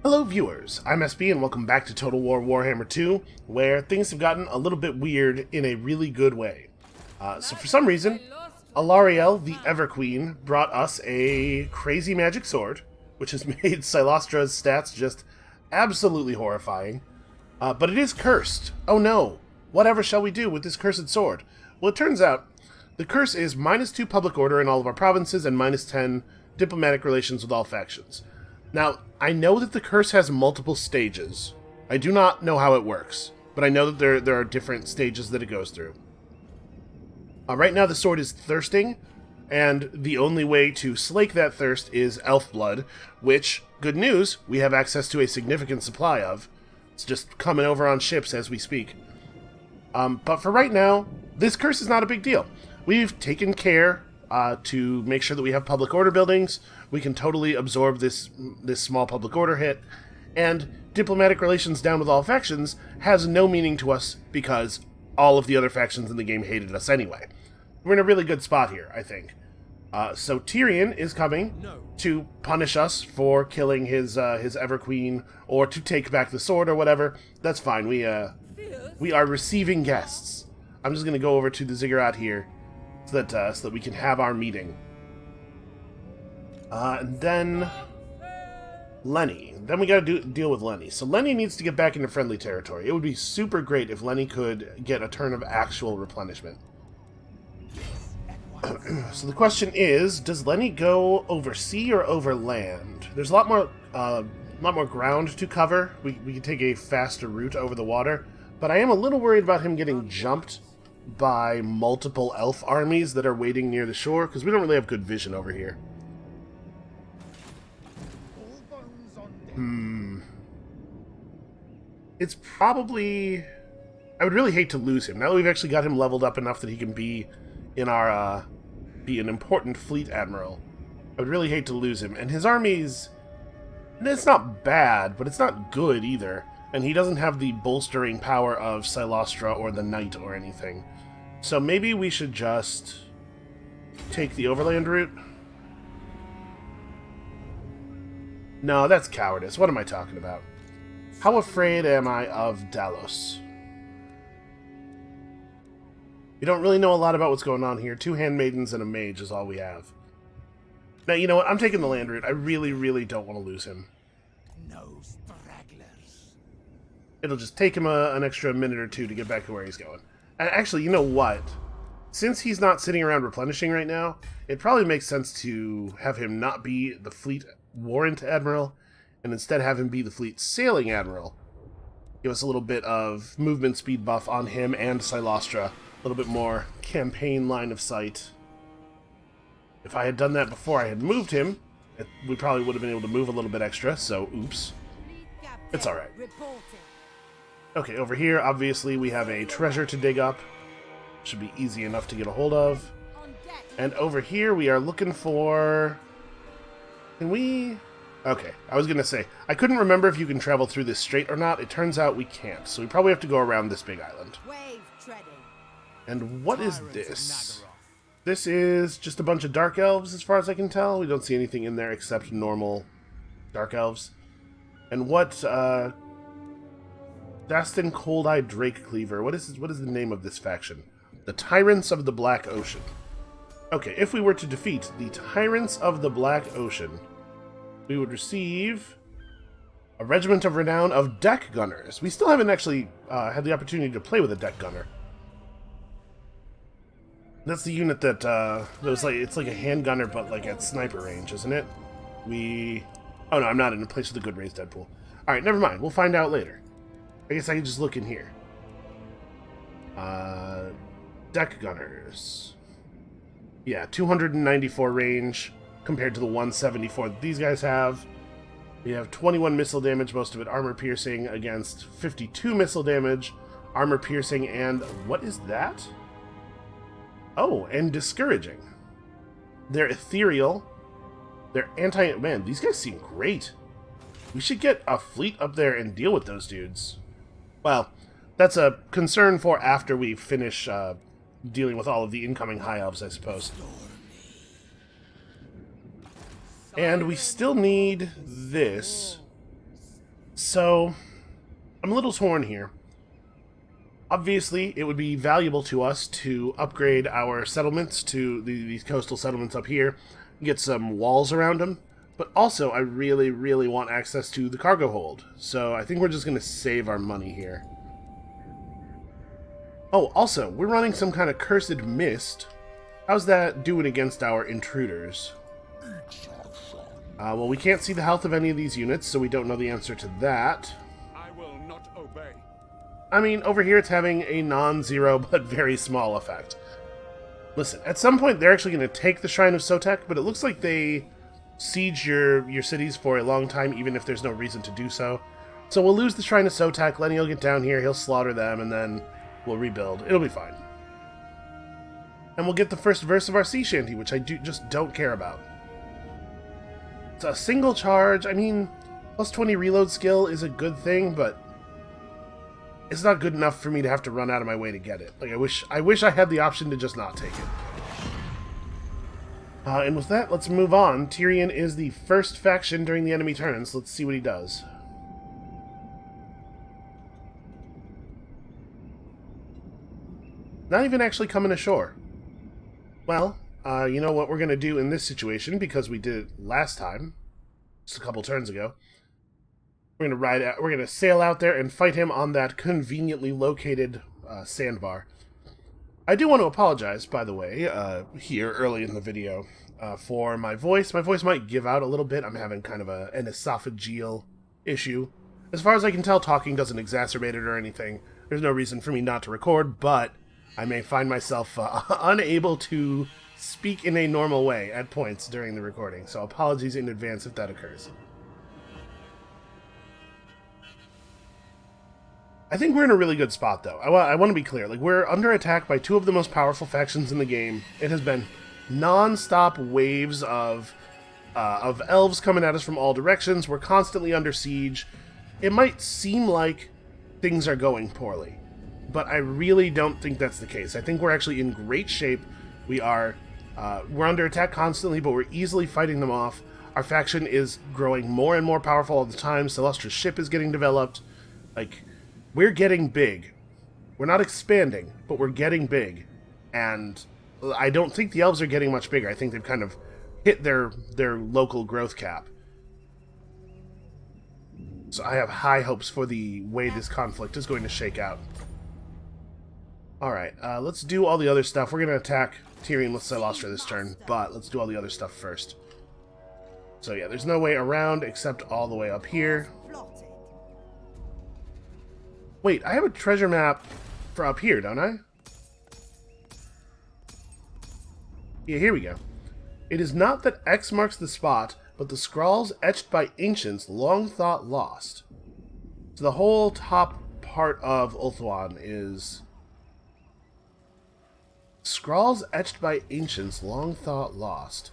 Hello viewers, I'm SB and welcome back to Total War Warhammer 2, where things have gotten a little bit weird in a really good way. So for some reason, Alariel, the Everqueen, brought us a crazy magic sword, which has made Silostra's stats just absolutely horrifying. But it is cursed. Oh no, whatever shall we do with this cursed sword? Well, it turns out the curse is -2 public order in all of our provinces and -10 diplomatic relations with all factions. Now, I know that the curse has multiple stages. I do not know how it works, but I know that there are different stages that it goes through. Right now the sword is thirsting, and the only way to slake that thirst is elf blood, which, good news, we have access to a significant supply of. It's just coming over on ships as we speak. But for right now, this curse is not a big deal. We've taken care to make sure that we have public order buildings. We can totally absorb this small public order hit, and diplomatic relations down with all factions has no meaning to us because all of the other factions in the game hated us anyway. We're in a really good spot here, I think. So Tyrion is coming to punish us for killing his Everqueen, or to take back the sword or whatever. That's fine. We are receiving guests. I'm just gonna go over to the ziggurat here so that we can have our meeting. And then Lenny. Then we gotta deal with Lenny. So Lenny needs to get back into friendly territory. It would be super great if Lenny could get a turn of actual replenishment. So the question is, does Lenny go over sea or over land? There's a lot more ground to cover. We can take a faster route over the water, but I am a little worried about him getting jumped by multiple elf armies that are waiting near the shore, because we don't really have good vision over here. It's probably... I would really hate to lose him. Now that we've actually got him leveled up enough that he can be in our, be an important fleet admiral, I would really hate to lose him. And his army's... it's not bad, but it's not good either. And he doesn't have the bolstering power of Silostra or the Knight or anything. So maybe we should just take the overland route. No, that's cowardice. What am I talking about? How afraid am I of Dalos? We don't really know a lot about what's going on here. 2 handmaidens and a mage is all we have. Now, you know what? I'm taking the land route. I really, really don't want to lose him. No stragglers. It'll just take him an extra minute or two to get back to where he's going. And actually, you know what? Since he's not sitting around replenishing right now, it probably makes sense to have him not be the fleet warrant admiral, and instead have him be the fleet sailing admiral. Give us a little bit of movement speed buff on him and Silostra. A little bit more campaign line of sight. If I had done that before I had moved him, we probably would have been able to move a little bit extra, so oops. It's alright. Okay, over here, obviously, we have a treasure to dig up. Should be easy enough to get a hold of. And over here, we are looking for... Can we... Okay, I was going to say, I couldn't remember if you can travel through this straight or not. It turns out we can't, so we probably have to go around this big island. And what is this? This is just a bunch of dark elves, as far as I can tell. We don't see anything in there except normal dark elves. And what, Dastin Cold-Eyed Drake Cleaver. What is the name of this faction? The Tyrants of the Black Ocean. Okay, if we were to defeat the Tyrants of the Black Ocean, we would receive a Regiment of Renown of Deck Gunners. We still haven't actually had the opportunity to play with a Deck Gunner. That's the unit that, it's like a handgunner, but like at sniper range, isn't it? Oh no, I'm not in a place with a good raised Deadpool. Alright, never mind. We'll find out later. I guess I can just look in here. Deck Gunners. Yeah, 294 range compared to the 174 that these guys have. We have 21 missile damage, most of it armor piercing, against 52 missile damage, armor piercing, and what is that? Oh, and discouraging. They're ethereal. They're man, these guys seem great. We should get a fleet up there and deal with those dudes. Well, that's a concern for after we finish dealing with all of the incoming high elves, I suppose. And we still need this. So, I'm a little torn here. Obviously, it would be valuable to us to upgrade our settlements to these coastal settlements up here, get some walls around them, but also I really, really want access to the cargo hold, so I think we're just going to save our money here. Oh, also, we're running some kind of cursed mist. How's that doing against our intruders? Well, we can't see the health of any of these units, so we don't know the answer to that. I will not obey. I mean, over here it's having a non-zero but very small effect. Listen, at some point they're actually going to take the Shrine of Sotek, but it looks like they siege your cities for a long time, even if there's no reason to do so. So we'll lose the Shrine of Sotek, Lenny will get down here, he'll slaughter them, and then we'll rebuild. It'll be fine. And we'll get the first verse of our sea shanty, which I just don't care about. It's a single charge. I mean, plus 20 reload skill is a good thing, but it's not good enough for me to have to run out of my way to get it. Like, I wish I had the option to just not take it. And with that, let's move on. Tyrion is the first faction during the enemy turns. Let's see what he does. Not even actually coming ashore. Well, you know what we're going to do in this situation, because we did it last time, just a couple turns ago. We're going to sail out there and fight him on that conveniently located sandbar. I do want to apologize, by the way, here early in the video, for my voice. My voice might give out a little bit. I'm having kind of an esophageal issue. As far as I can tell, talking doesn't exacerbate it or anything. There's no reason for me not to record, but I may find myself unable to speak in a normal way at points during the recording, so apologies in advance if that occurs. I think we're in a really good spot, though. I want to be clear. Like, we're under attack by two of the most powerful factions in the game. It has been non-stop waves of elves coming at us from all directions. We're constantly under siege. It might seem like things are going poorly, but I really don't think that's the case. I think we're actually in great shape. We're under attack constantly, but we're easily fighting them off. Our faction is growing more and more powerful all the time. Celestia's ship is getting developed. Like, we're getting big. We're not expanding, but we're getting big. And I don't think the elves are getting much bigger. I think they've kind of hit their local growth cap. So I have high hopes for the way this conflict is going to shake out. Alright, let's do all the other stuff. We're going to attack Tyrion with Silostra this turn, but let's do all the other stuff first. So yeah, there's no way around except all the way up here. Wait, I have a treasure map for up here, don't I? Yeah, here we go. It is not that X marks the spot, but the scrawls etched by ancients long thought lost. So the whole top part of Ulthuan is scrawls etched by ancients long thought lost.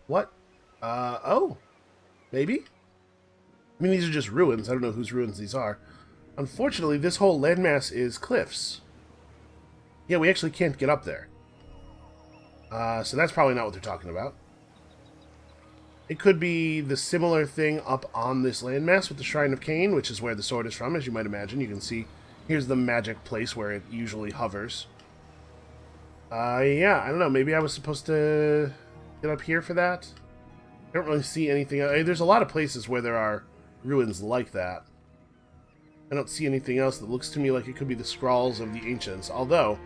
What? Oh. Maybe? I mean, these are just ruins. I don't know whose ruins these are. Unfortunately, this whole landmass is cliffs. Yeah, we actually can't get up there. So that's probably not what they're talking about. It could be the similar thing up on this landmass with the Shrine of Cain, which is where the sword is from, as you might imagine. You can see, here's the magic place where it usually hovers. Yeah, I don't know. Maybe I was supposed to get up here for that? I don't really see anything. There's a lot of places where there are ruins like that. I don't see anything else that looks to me like it could be the scrawls of the ancients. Although,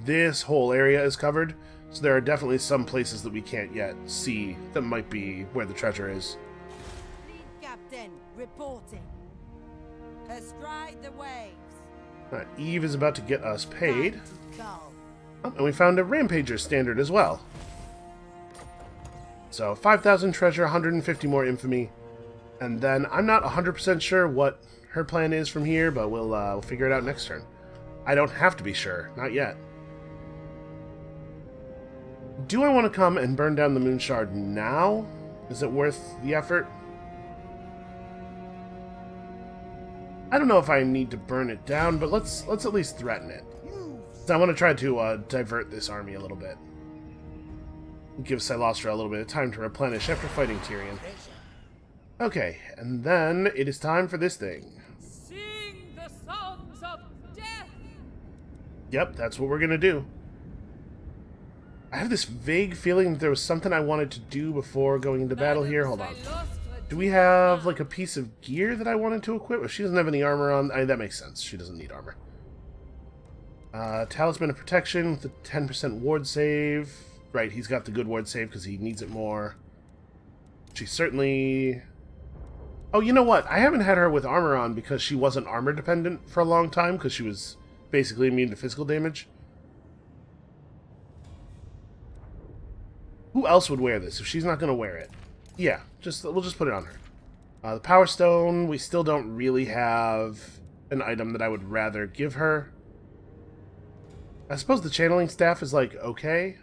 this whole area is covered, so there are definitely some places that we can't yet see that might be where the treasure is. Fleet captain, reporting. Astride the waves. Alright, Eve is about to get us paid. Time to go. Oh, and we found a Rampager standard as well. So, 5,000 treasure, 150 more infamy. And then, I'm not 100% sure what her plan is from here, but we'll figure it out next turn. I don't have to be sure. Not yet. Do I want to come and burn down the Moon Shard now? Is it worth the effort? I don't know if I need to burn it down, but let's at least threaten it. So I want to try to divert this army a little bit. Give Silostra a little bit of time to replenish after fighting Tyrion. Okay, and then it is time for this thing. Sing the songs of death! Yep, that's what we're gonna do. I have this vague feeling that there was something I wanted to do before going into battle here. Hold on. Do we have, like, a piece of gear that I wanted to equip? If she doesn't have any armor on, that makes sense. She doesn't need armor. Talisman of Protection with the 10% ward save. Right, he's got the good ward save because he needs it more. She certainly... Oh, you know what? I haven't had her with armor on because she wasn't armor dependent for a long time because she was basically immune to physical damage. Who else would wear this if she's not going to wear it? Yeah, we'll just put it on her. The Power Stone, we still don't really have an item that I would rather give her. I suppose the Channeling Staff is, like, okay.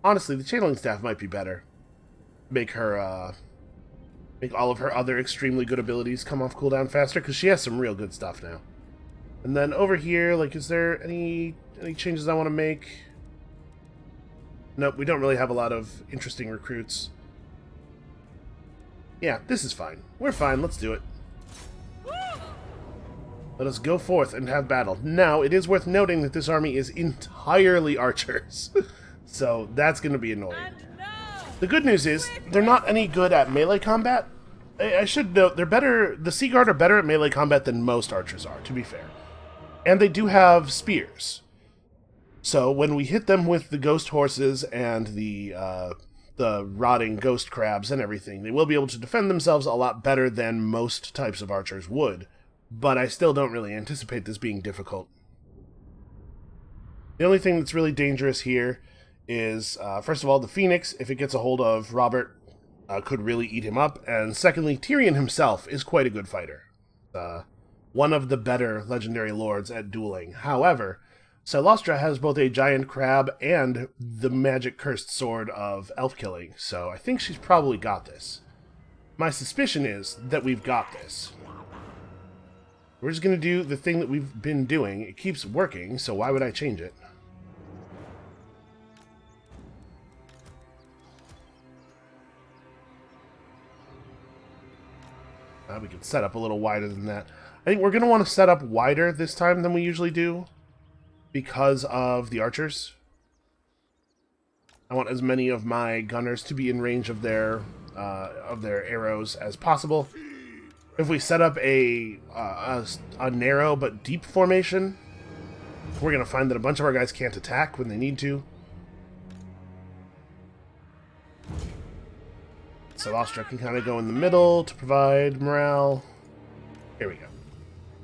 Honestly, the Channeling Staff might be better. Make her, make all of her other extremely good abilities come off cooldown faster, because she has some real good stuff now. And then over here, like, is there any changes I want to make? Nope, we don't really have a lot of interesting recruits. Yeah, this is fine. We're fine, let's do it. Let us go forth and have battle. Now, it is worth noting that this army is entirely archers. So, that's going to be annoying. The good news is, they're not any good at melee combat. I should note, they're better... The Sea Guard are better at melee combat than most archers are, to be fair. And they do have spears. So, when we hit them with the ghost horses and the rotting ghost crabs and everything, they will be able to defend themselves a lot better than most types of archers would. But I still don't really anticipate this being difficult. The only thing that's really dangerous here is, first of all, the Phoenix, if it gets a hold of Robert, could really eat him up. And secondly, Tyrion himself is quite a good fighter. One of the better legendary lords at dueling. However, Silostra has both a giant crab and the magic cursed sword of elf killing, so I think she's probably got this. My suspicion is that we've got this. We're just going to do the thing that we've been doing. It keeps working, so why would I change it? We could set up a little wider than that. I think we're going to want to set up wider this time than we usually do because of the archers. I want as many of my gunners to be in range of their arrows as possible. If we set up a narrow but deep formation, we're going to find that a bunch of our guys can't attack when they need to. So Silostra can kind of go in the middle to provide morale. Here we go.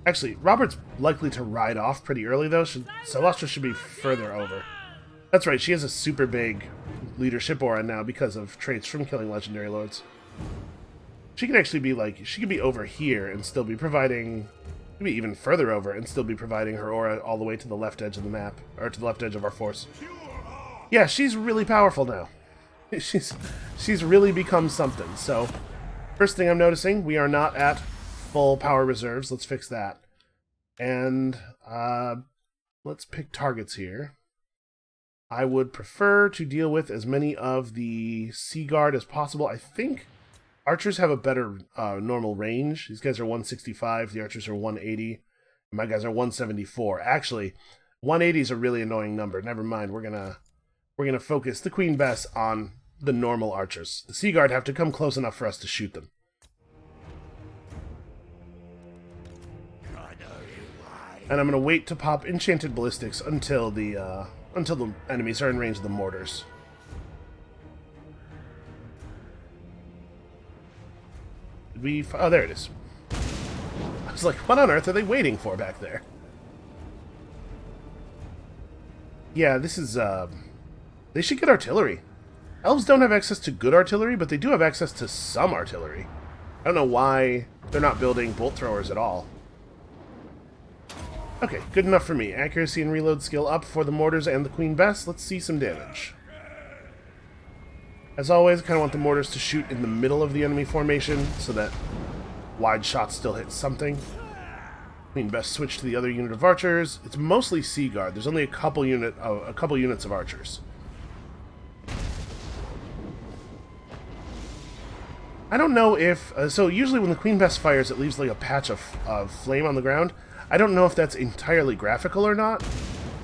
Actually, Robert's likely to ride off pretty early, though. Silostra should be further over. That's right, she has a super big leadership aura now because of traits from killing legendary lords. She could actually be like, she could be over here and still be providing, maybe even further over and still be providing her aura all the way to the left edge of the map, or to the left edge of our force. Yeah, she's really powerful now. She's really become something. So, first thing I'm noticing, we are not at full power reserves. Let's fix that. And, let's pick targets here. I would prefer to deal with as many of the Sea Guard as possible. I think archers have a better normal range. These guys are 165, the archers are 180, and my guys are 174. Actually, 180 is a really annoying number. Never mind, we're gonna focus the Queen Bess on the normal archers. The Sea Guard have to come close enough for us to shoot them. And I'm gonna wait to pop Enchanted Ballistics until the enemies are in range of the mortars. Oh, there it is. I was like, what on earth are they waiting for back there? Yeah, this is, they should get artillery. Elves don't have access to good artillery, but they do have access to some artillery. I don't know why they're not building bolt throwers at all. Okay, good enough for me. Accuracy and reload skill up for the mortars and the Queen Bess. Let's see some damage. As always, I kind of want the mortars to shoot in the middle of the enemy formation so that wide shots still hit something. Queen Bess switch to the other unit of archers. It's mostly Sea Guard. There's only a couple units of archers. I don't know if... so usually when the Queen Bess fires, it leaves like a patch of flame on the ground. I don't know if that's entirely graphical or not.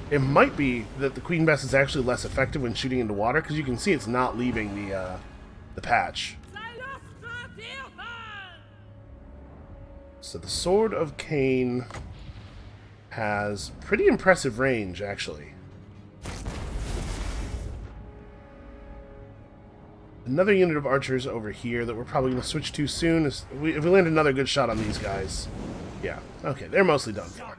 It might be that the Queen Bess is actually less effective when shooting into water, because you can see it's not leaving the patch. So the Sword of Cain has pretty impressive range, actually. Another unit of archers over here that we're probably going to switch to soon. If we land another good shot on these guys. Yeah, okay, they're mostly done for.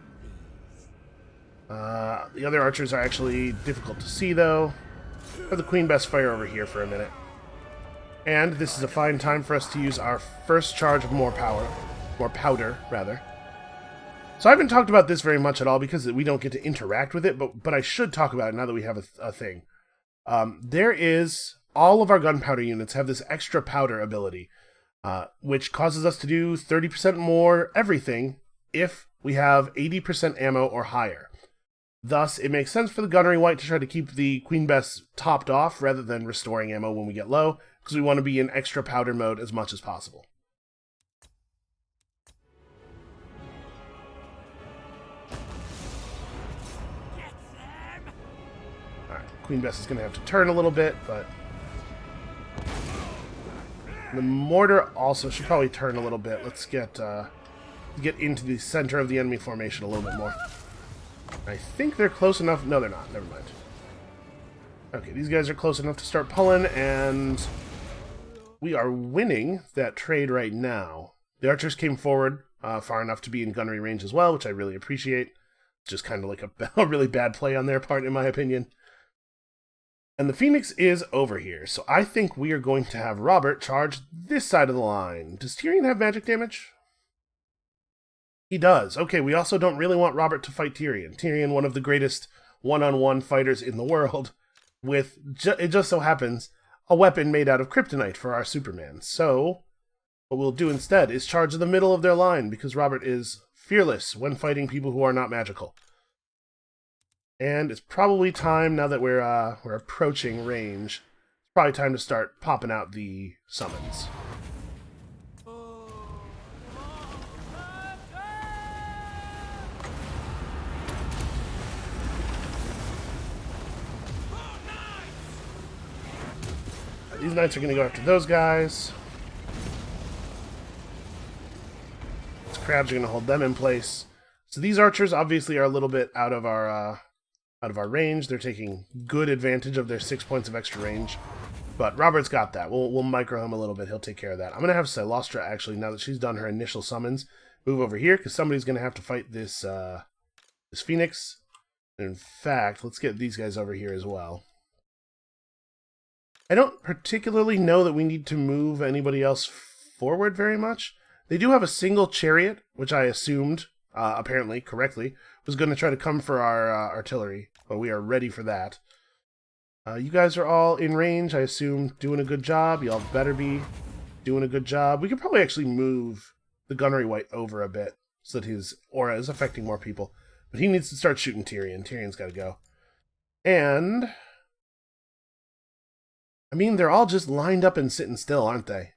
The other archers are actually difficult to see, though. Let the Queen Bess fire over here for a minute. And this is a fine time for us to use our first charge of more powder, rather. So I haven't talked about this very much at all because we don't get to interact with it, but I should talk about it now that we have a thing. There is... all of our gunpowder units have this extra powder ability, which causes us to do 30% more everything if we have 80% ammo or higher. Thus, it makes sense for the Gunnery Wight to try to keep the Queen Bess topped off rather than restoring ammo when we get low, because we want to be in extra powder mode as much as possible. Alright, Queen Bess is going to have to turn a little bit, but... the mortar also should probably turn a little bit. Let's get into the center of the enemy formation a little bit more. I think they're close enough. No, they're not. Never mind. Okay, these guys are close enough to start pulling, and we are winning that trade right now. The archers came forward far enough to be in gunnery range as well, which I really appreciate. It's just kind of like a really bad play on their part, in my opinion. And the Phoenix is over here, so I think we are going to have Robert charge this side of the line. Does Tyrion have magic damage? He does. Okay, we also don't really want Robert to fight Tyrion. Tyrion, one of the greatest one-on-one fighters in the world, with, it just so happens, a weapon made out of kryptonite for our Superman. So, what we'll do instead is charge in the middle of their line, because Robert is fearless when fighting people who are not magical. And it's probably time, now that we're approaching range, it's probably time to start popping out the summons. These knights are going to go after those guys. These crabs are going to hold them in place. So these archers obviously are a little bit out of our range. They're taking good advantage of their 6 points of extra range. But Robert's got that. We'll micro him a little bit. He'll take care of that. I'm going to have Silostra, actually, now that she's done her initial summons, move over here, because somebody's going to have to fight this Phoenix. And in fact, let's get these guys over here as well. I don't particularly know that we need to move anybody else forward very much. They do have a single chariot, which I assumed, apparently, correctly, was going to try to come for our artillery, but we are ready for that. You guys are all in range, I assume, doing a good job. Y'all better be doing a good job. We could probably actually move the Gunnery Wight over a bit so that his aura is affecting more people. But he needs to start shooting Tyrion. Tyrion's got to go. And... I mean, they're all just lined up and sitting still, aren't they?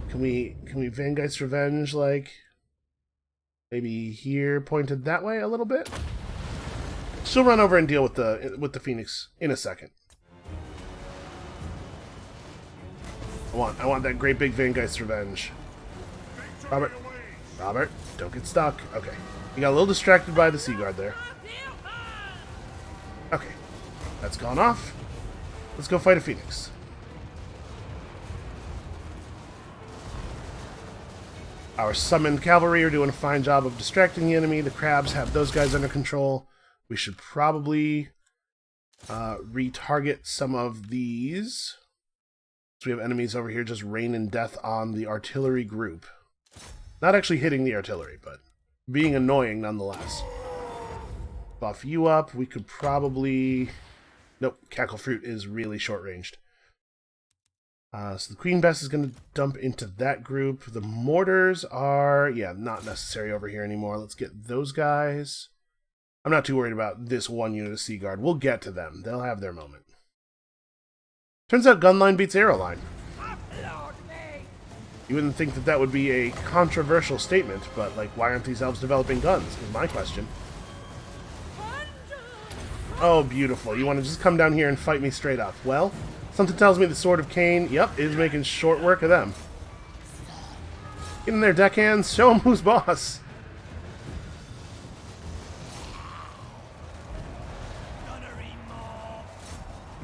Can we Vangeist's Revenge, like, maybe here, pointed that way a little bit? She'll run over and deal with the Phoenix in a second. I want that great big Vangeist's Revenge. Robert, don't get stuck. Okay. You got a little distracted by the Sea Guard there. Okay. That's gone off. Let's go fight a Phoenix. Our summoned cavalry are doing a fine job of distracting the enemy. The crabs have those guys under control. We should probably retarget some of these. So we have enemies over here just raining death on the artillery group. Not actually hitting the artillery, but being annoying nonetheless. Buff you up. We could probably... Nope, Cackle Fruit is really short-ranged. So the Queen Bess is going to dump into that group. The mortars are, yeah, not necessary over here anymore. Let's get those guys. I'm not too worried about this one unit of Sea Guard. We'll get to them. They'll have their moment. Turns out gun line beats arrow line. You wouldn't think that that would be a controversial statement, but, like, why aren't these elves developing guns, is my question. Oh, beautiful. You want to just come down here and fight me straight up. Well, something tells me the Sword of Cain, yep, is making short work of them. Get in there, deckhands. Show them who's boss.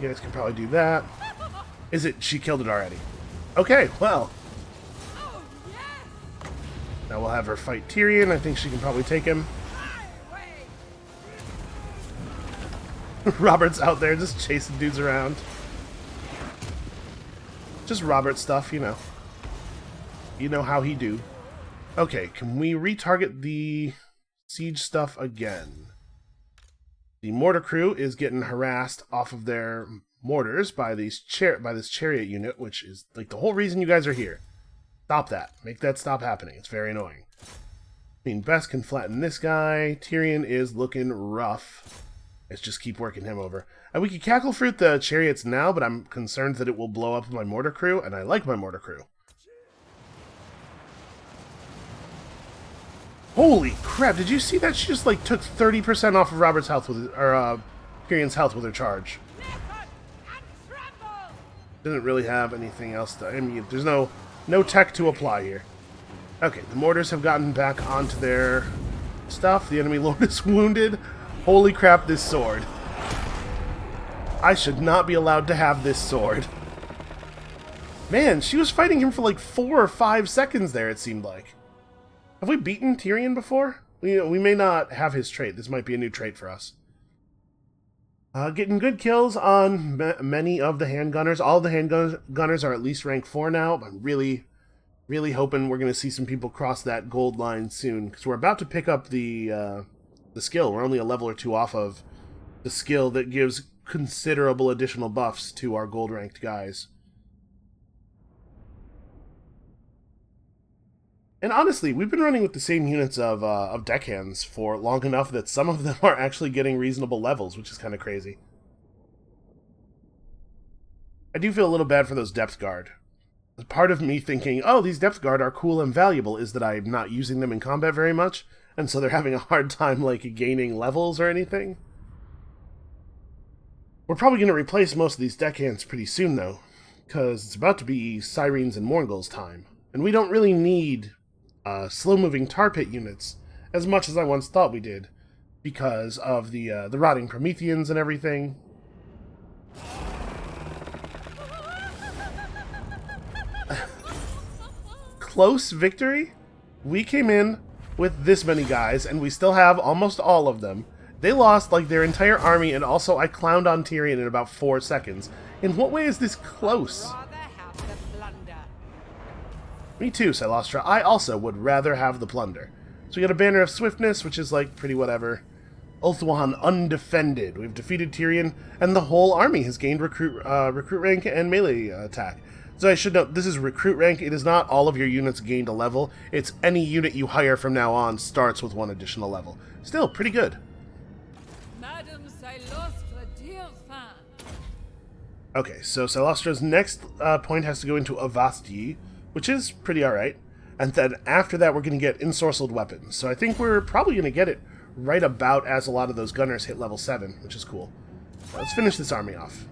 You guys can probably do that. Is it? She killed it already. Okay, well. Now we'll have her fight Tyrion. I think she can probably take him. Robert's out there just chasing dudes around. Just Robert stuff, you know. You know how he do. Okay, can we retarget the siege stuff again? The mortar crew is getting harassed off of their mortars by this chariot unit, which is like the whole reason you guys are here. Stop that. Make that stop happening. It's very annoying. I mean, Bess can flatten this guy. Tyrion is looking rough. Let's just keep working him over. And we could cackle fruit the chariots now, but I'm concerned that it will blow up my mortar crew, and I like my mortar crew. Holy crap, did you see that? She just, like, took 30% off of Robert's health with, or, Tyrion's health with her charge. Didn't really have anything else to, I mean, there's no tech to apply here. Okay, the mortars have gotten back onto their stuff. The enemy lord is wounded. Holy crap, this sword. I should not be allowed to have this sword. Man, she was fighting him for like 4 or 5 seconds there, it seemed like. Have we beaten Tyrion before? We may not have his trait. This might be a new trait for us. Getting good kills on many of the handgunners. All of the handgunners are at least rank 4 now. I'm really hoping we're going to see some people cross that gold line soon, because we're about to pick up the skill. We're only a level or 2 off of the skill that gives considerable additional buffs to our gold ranked guys. And honestly, we've been running with the same units of deckhands for long enough that some of them are actually getting reasonable levels, which is kind of crazy. I do feel a little bad for those depth guard. Part of me thinking, oh, these depth guard are cool and valuable, is that I'm not using them in combat very much, and so they're having a hard time, like, gaining levels or anything. We're probably going to replace most of these deckhands pretty soon, though, because it's about to be Sirens and Morgul's time, and we don't really need slow-moving tar pit units as much as I once thought we did, because of the rotting Prometheans and everything. Close victory? We came in with this many guys, and we still have almost all of them. They lost, like, their entire army, and also I clowned on Tyrion in about 4 seconds. In what way is this close? Me too, Silostra. I also would rather have the plunder. So we got a Banner of Swiftness, which is, like, pretty whatever. Ulthuan undefended. We've defeated Tyrion, and the whole army has gained recruit rank and melee attack. So I should note, this is recruit rank. It is not all of your units gained a level. It's any unit you hire from now on starts with 1 additional level. Still, pretty good. Madame Silostra, dear fan. Okay, so Silostra's next point has to go into Avasti, which is pretty alright. And then after that, we're going to get ensorcelled weapons. So I think we're probably going to get it right about as a lot of those gunners hit level 7, which is cool. Let's finish this army off.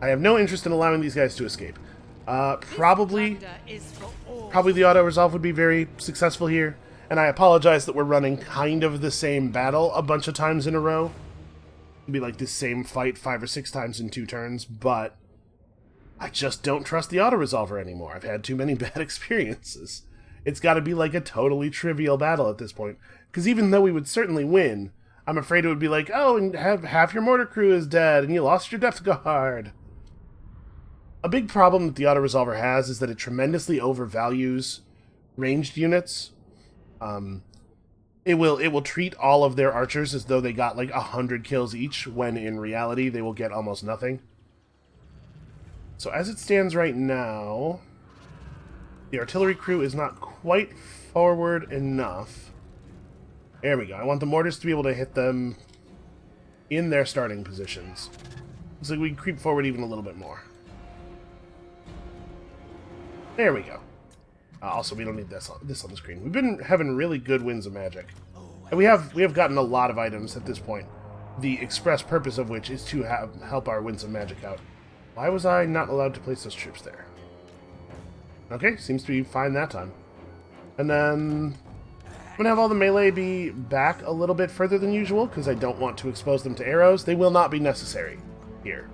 I have no interest in allowing these guys to escape. Probably the auto-resolve would be very successful here. And I apologize that we're running kind of the same battle a bunch of times in a row. It'd be like this same fight 5 or 6 times in 2 turns, but I just don't trust the auto-resolver anymore. I've had too many bad experiences. It's got to be like a totally trivial battle at this point. Because even though we would certainly win, I'm afraid it would be like, oh, and half your mortar crew is dead, and you lost your depth guard. A big problem that the auto-resolver has is that it tremendously overvalues ranged units. It will treat all of their archers as though they got like 100 kills each, when in reality they will get almost nothing. So as it stands right now, the artillery crew is not quite forward enough. There we go. I want the mortars to be able to hit them in their starting positions. Looks like we can creep forward even a little bit more. There we go. Also, we don't need this on the screen. We've been having really good winds of magic. And we have gotten a lot of items at this point, the express purpose of which is to help our winds of magic out. Why was I not allowed to place those troops there? Okay, seems to be fine that time. And then I'm going to have all the melee be back a little bit further than usual, because I don't want to expose them to arrows. They will not be necessary here.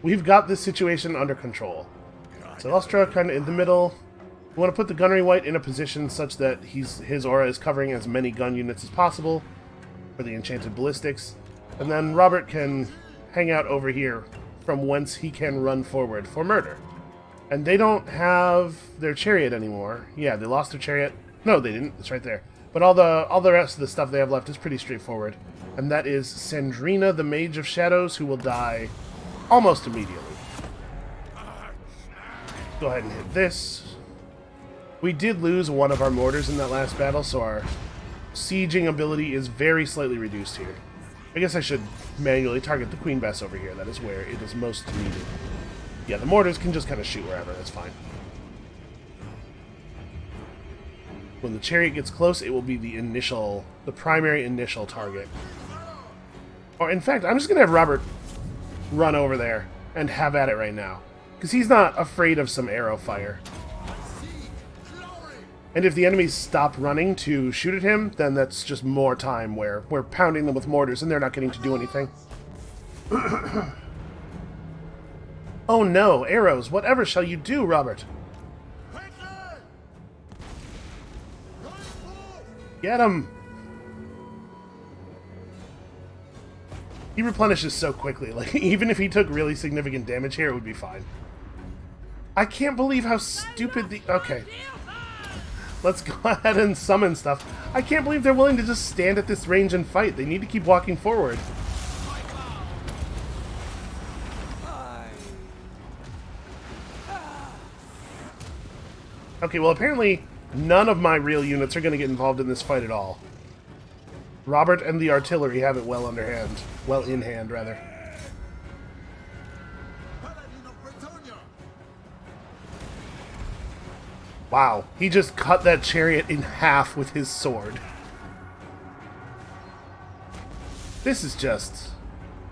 We've got this situation under control. So Lustra kind of in the middle. We want to put the gunnery wight in a position such that his aura is covering as many gun units as possible for the enchanted ballistics. And then Robert can hang out over here from whence he can run forward for murder. And they don't have their chariot anymore. Yeah, they lost their chariot. No, they didn't. It's right there. But all the rest of the stuff they have left is pretty straightforward. And that is Sandrina, the Mage of Shadows, who will die almost immediately. Go ahead and hit this. We did lose one of our mortars in that last battle, so our sieging ability is very slightly reduced here. I guess I should manually target the Queen Bess over here. That is where it is most needed. Yeah, the mortars can just kind of shoot wherever. That's fine. When the chariot gets close, it will be the primary initial target. Or, in fact, I'm just going to have Robert run over there and have at it right now. Because he's not afraid of some arrow fire. And if the enemies stop running to shoot at him, then that's just more time where we're pounding them with mortars and they're not getting to do anything. Oh no, arrows! Whatever shall you do, Robert? Get him! He replenishes so quickly, like, even if he took really significant damage here, it would be fine. I can't believe how stupid the... Okay. Let's go ahead and summon stuff. I can't believe they're willing to just stand at this range and fight. They need to keep walking forward. Okay, well apparently none of my real units are going to get involved in this fight at all. Robert and the artillery have it well underhand. Well in hand, rather. Wow, he just cut that chariot in half with his sword. This is just...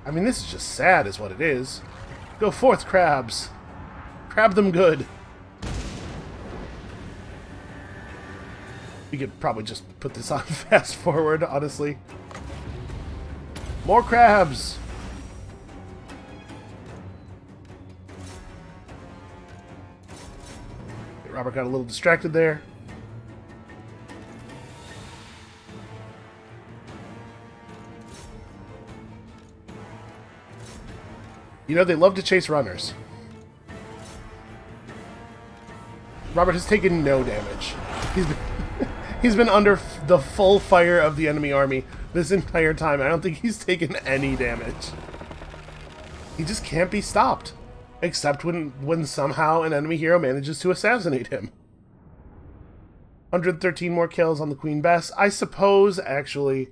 I mean, this is just sad is what it is. Go forth, crabs. Crab them good. We could probably just put this on fast forward, honestly. More crabs! Robert got a little distracted there. You know, they love to chase runners. Robert has taken no damage. He's been under the full fire of the enemy army this entire time. I don't think he's taken any damage. He just can't be stopped. Except when somehow an enemy hero manages to assassinate him. 113 more kills on the Queen Bess. I suppose, actually,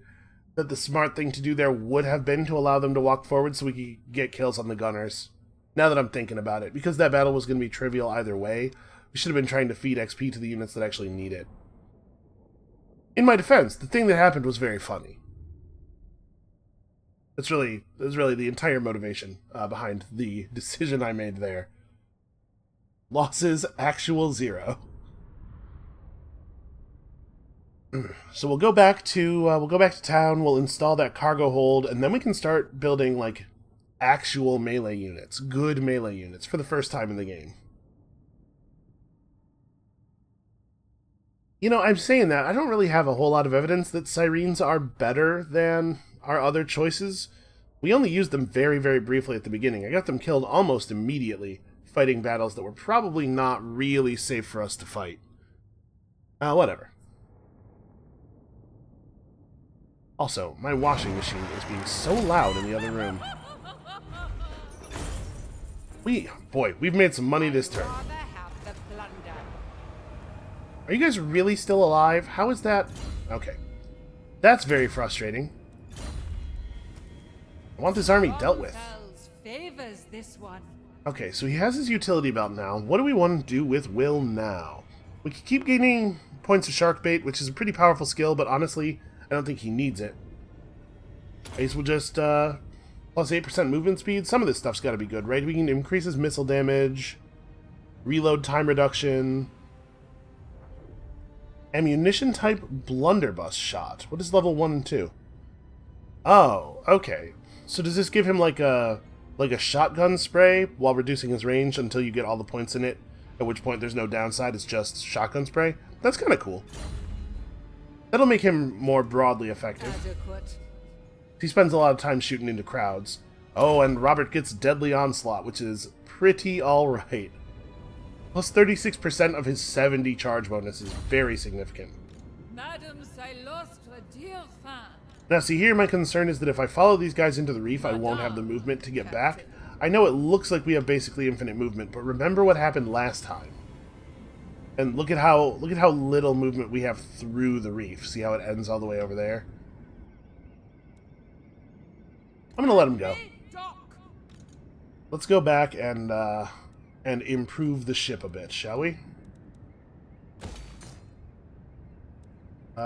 that the smart thing to do there would have been to allow them to walk forward so we could get kills on the gunners. Now that I'm thinking about it. Because that battle was going to be trivial either way, we should have been trying to feed XP to the units that actually need it. In my defense, the thing that happened was very funny. That's really the entire motivation behind the decision I made there. Losses actual 0. So we'll go back to town. We'll install that cargo hold, and then we can start building like actual melee units, good melee units for the first time in the game. You know, I'm saying that I don't really have a whole lot of evidence that sirens are better than our other choices. We only used them very, very briefly at the beginning. I got them killed almost immediately, fighting battles that were probably not really safe for us to fight. Whatever. Also, my washing machine is being so loud in the other room. We've made some money this turn. Are you guys really still alive? How is that? Okay. That's very frustrating. I want this army dealt with. Favors this one. Okay, so he has his utility belt now. What do we want to do with Will now? We could keep gaining points of shark bait, which is a pretty powerful skill, but honestly, I don't think he needs it. I guess we'll just, plus 8% movement speed. Some of this stuff's got to be good, right? We can increase his missile damage, reload time reduction, ammunition type blunderbuss shot. What is level 1 and 2? Oh, okay. So does this give him like a shotgun spray while reducing his range until you get all the points in it? At which point there's no downside, it's just shotgun spray? That's kind of cool. That'll make him more broadly effective. Adequate. He spends a lot of time shooting into crowds. Oh, and Robert gets Deadly Onslaught, which is pretty alright. Plus 36% of his 70 charge bonus is very significant. Madame, c'est l'ostre dear fin. Now, see here, my concern is that if I follow these guys into the reef, I won't have the movement to get back. I know it looks like we have basically infinite movement, but remember what happened last time. And look at how little movement we have through the reef. See how it ends all the way over there? I'm gonna let him go. Let's go back and improve the ship a bit, shall we?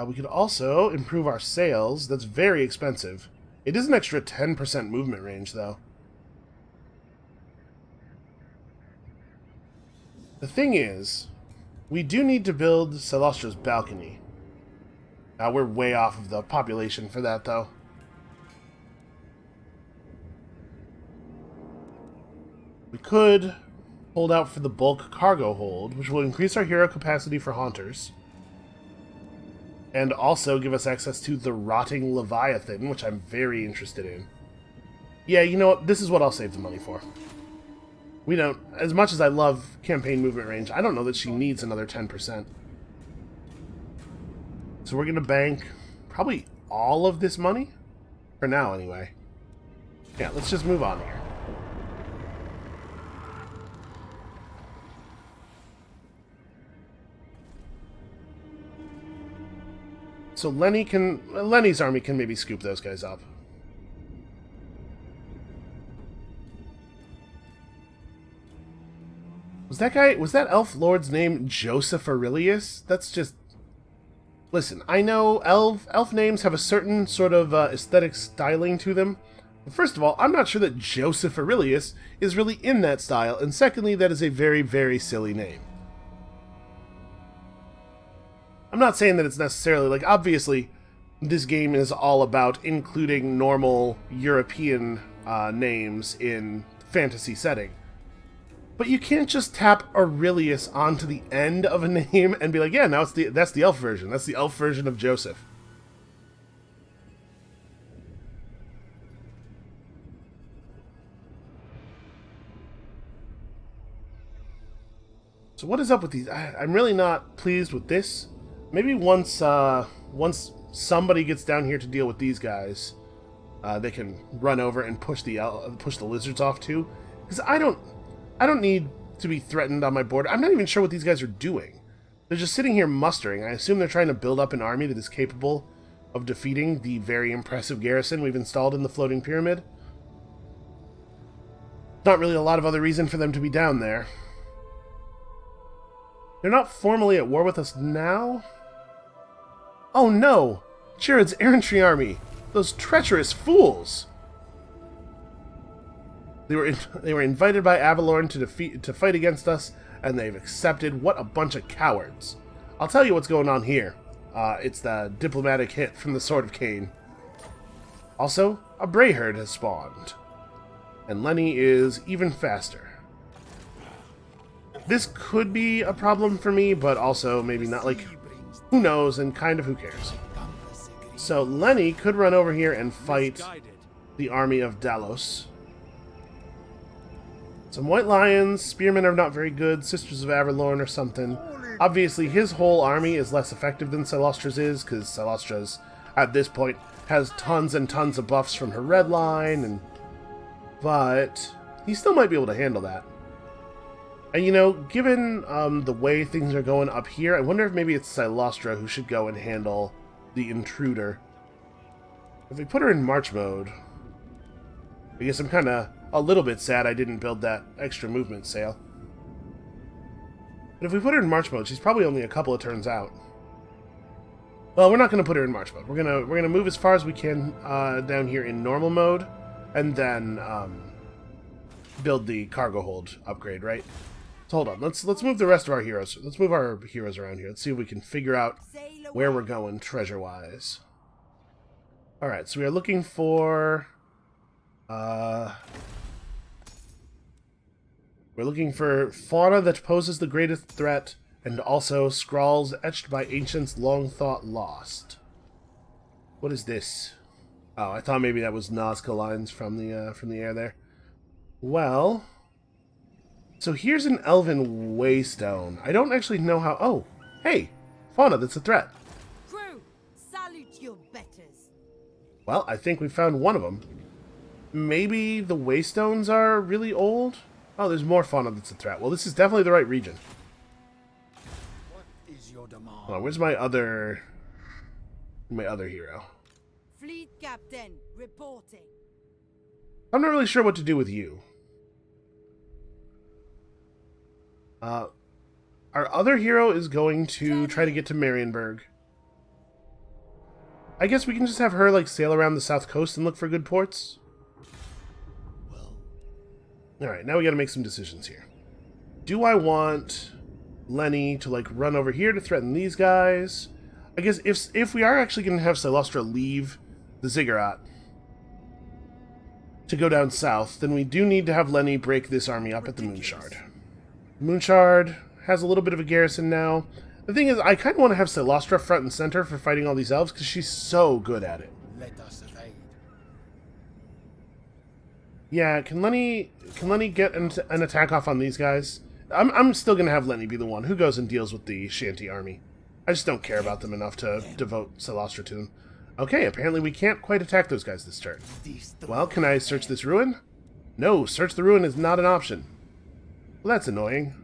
We could also improve our sails. That's very expensive. It is an extra 10% movement range, though. The thing is, we do need to build Celostra's balcony. We're way off of the population for that, though. We could hold out for the bulk cargo hold, which will increase our hero capacity for haunters. And also give us access to the Rotting Leviathan, which I'm very interested in. Yeah, you know what? This is what I'll save the money for. We don't... As much as I love campaign movement range, I don't know that she needs another 10%. So we're going to bank probably all of this money? For now, anyway. Yeah, let's just move on here. So Lenny's army can maybe scoop those guys up. Was that elf lord's name Joseph Aurelius? That's just... Listen, I know elf names have a certain sort of aesthetic styling to them. But first of all, I'm not sure that Joseph Aurelius is really in that style, and secondly, that is a very, very silly name. I'm not saying that it's necessarily, like, obviously, this game is all about including normal European names in fantasy setting. But you can't just tap Aurelius onto the end of a name and be like, yeah, now that's the elf version. That's the elf version of Joseph. So what is up with these? I'm really not pleased with this. Maybe once somebody gets down here to deal with these guys, they can run over and push the lizards off too. Because I don't need to be threatened on my board. I'm not even sure what these guys are doing. They're just sitting here mustering. I assume they're trying to build up an army that is capable of defeating the very impressive garrison we've installed in the floating pyramid. Not really a lot of other reason for them to be down there. They're not formally at war with us now? Oh no! Jared's errantry army! Those treacherous fools! They were invited by Avalorn to fight against us, and they've accepted. What a bunch of cowards! I'll tell you what's going on here. It's the diplomatic hit from the Sword of Cain. Also, a Brayherd has spawned. And Lenny is even faster. This could be a problem for me, but also maybe not. Like, who knows, and kind of who cares. So Lenny could run over here and fight the army of Dalos. Some White Lions, Spearmen are not very good, Sisters of Avalorn or something. Obviously, his whole army is less effective than Celostra's is, because Celostra's, at this point, has tons and tons of buffs from her red line, but he still might be able to handle that. And, you know, given the way things are going up here, I wonder if maybe it's Celostra who should go and handle the intruder. If we put her in March mode, I guess I'm kind of a little bit sad I didn't build that extra movement sail. But if we put her in March mode, she's probably only a couple of turns out. Well, we're not going to put her in March mode. We're gonna move as far as we can down here in normal mode, and then build the cargo hold upgrade, right? So hold on, let's move the rest of our heroes. Let's move our heroes around here. Let's see if we can figure out where we're going treasure-wise. All right, so we are looking for we're looking for fauna that poses the greatest threat, and also scrawls etched by ancients long thought lost. What is this? Oh, I thought maybe that was Nazca lines from the air there. Well, so here's an elven waystone. I don't actually know how... Oh, hey, fauna that's a threat. Crew, salute your betters. Well, I think we found one of them. Maybe the waystones are really old? Oh, there's more fauna that's a threat. Well, this is definitely the right region. What is your demand? Hold on, where's my other hero? Fleet captain, reporting. I'm not really sure what to do with you. Our other hero is going to try to get to Marienburg. I guess we can just have her, like, sail around the south coast and look for good ports. Alright, now we gotta make some decisions here. Do I want Lenny to, like, run over here to threaten these guys? I guess if we are actually going to have Silostra leave the Ziggurat to go down south, then we do need to have Lenny break this army up at the Moonshard. Moonshard has a little bit of a garrison now. The thing is, I kind of want to have Silostra front and center for fighting all these elves, because she's so good at it. Let us evade. Yeah, can Lenny get an attack off on these guys? I'm still going to have Lenny be the one who goes and deals with the Shanty army. I just don't care about them enough to devote Silostra to them. Okay, apparently we can't quite attack those guys this turn. Well, can I search this ruin? No, search the ruin is not an option. Well, that's annoying.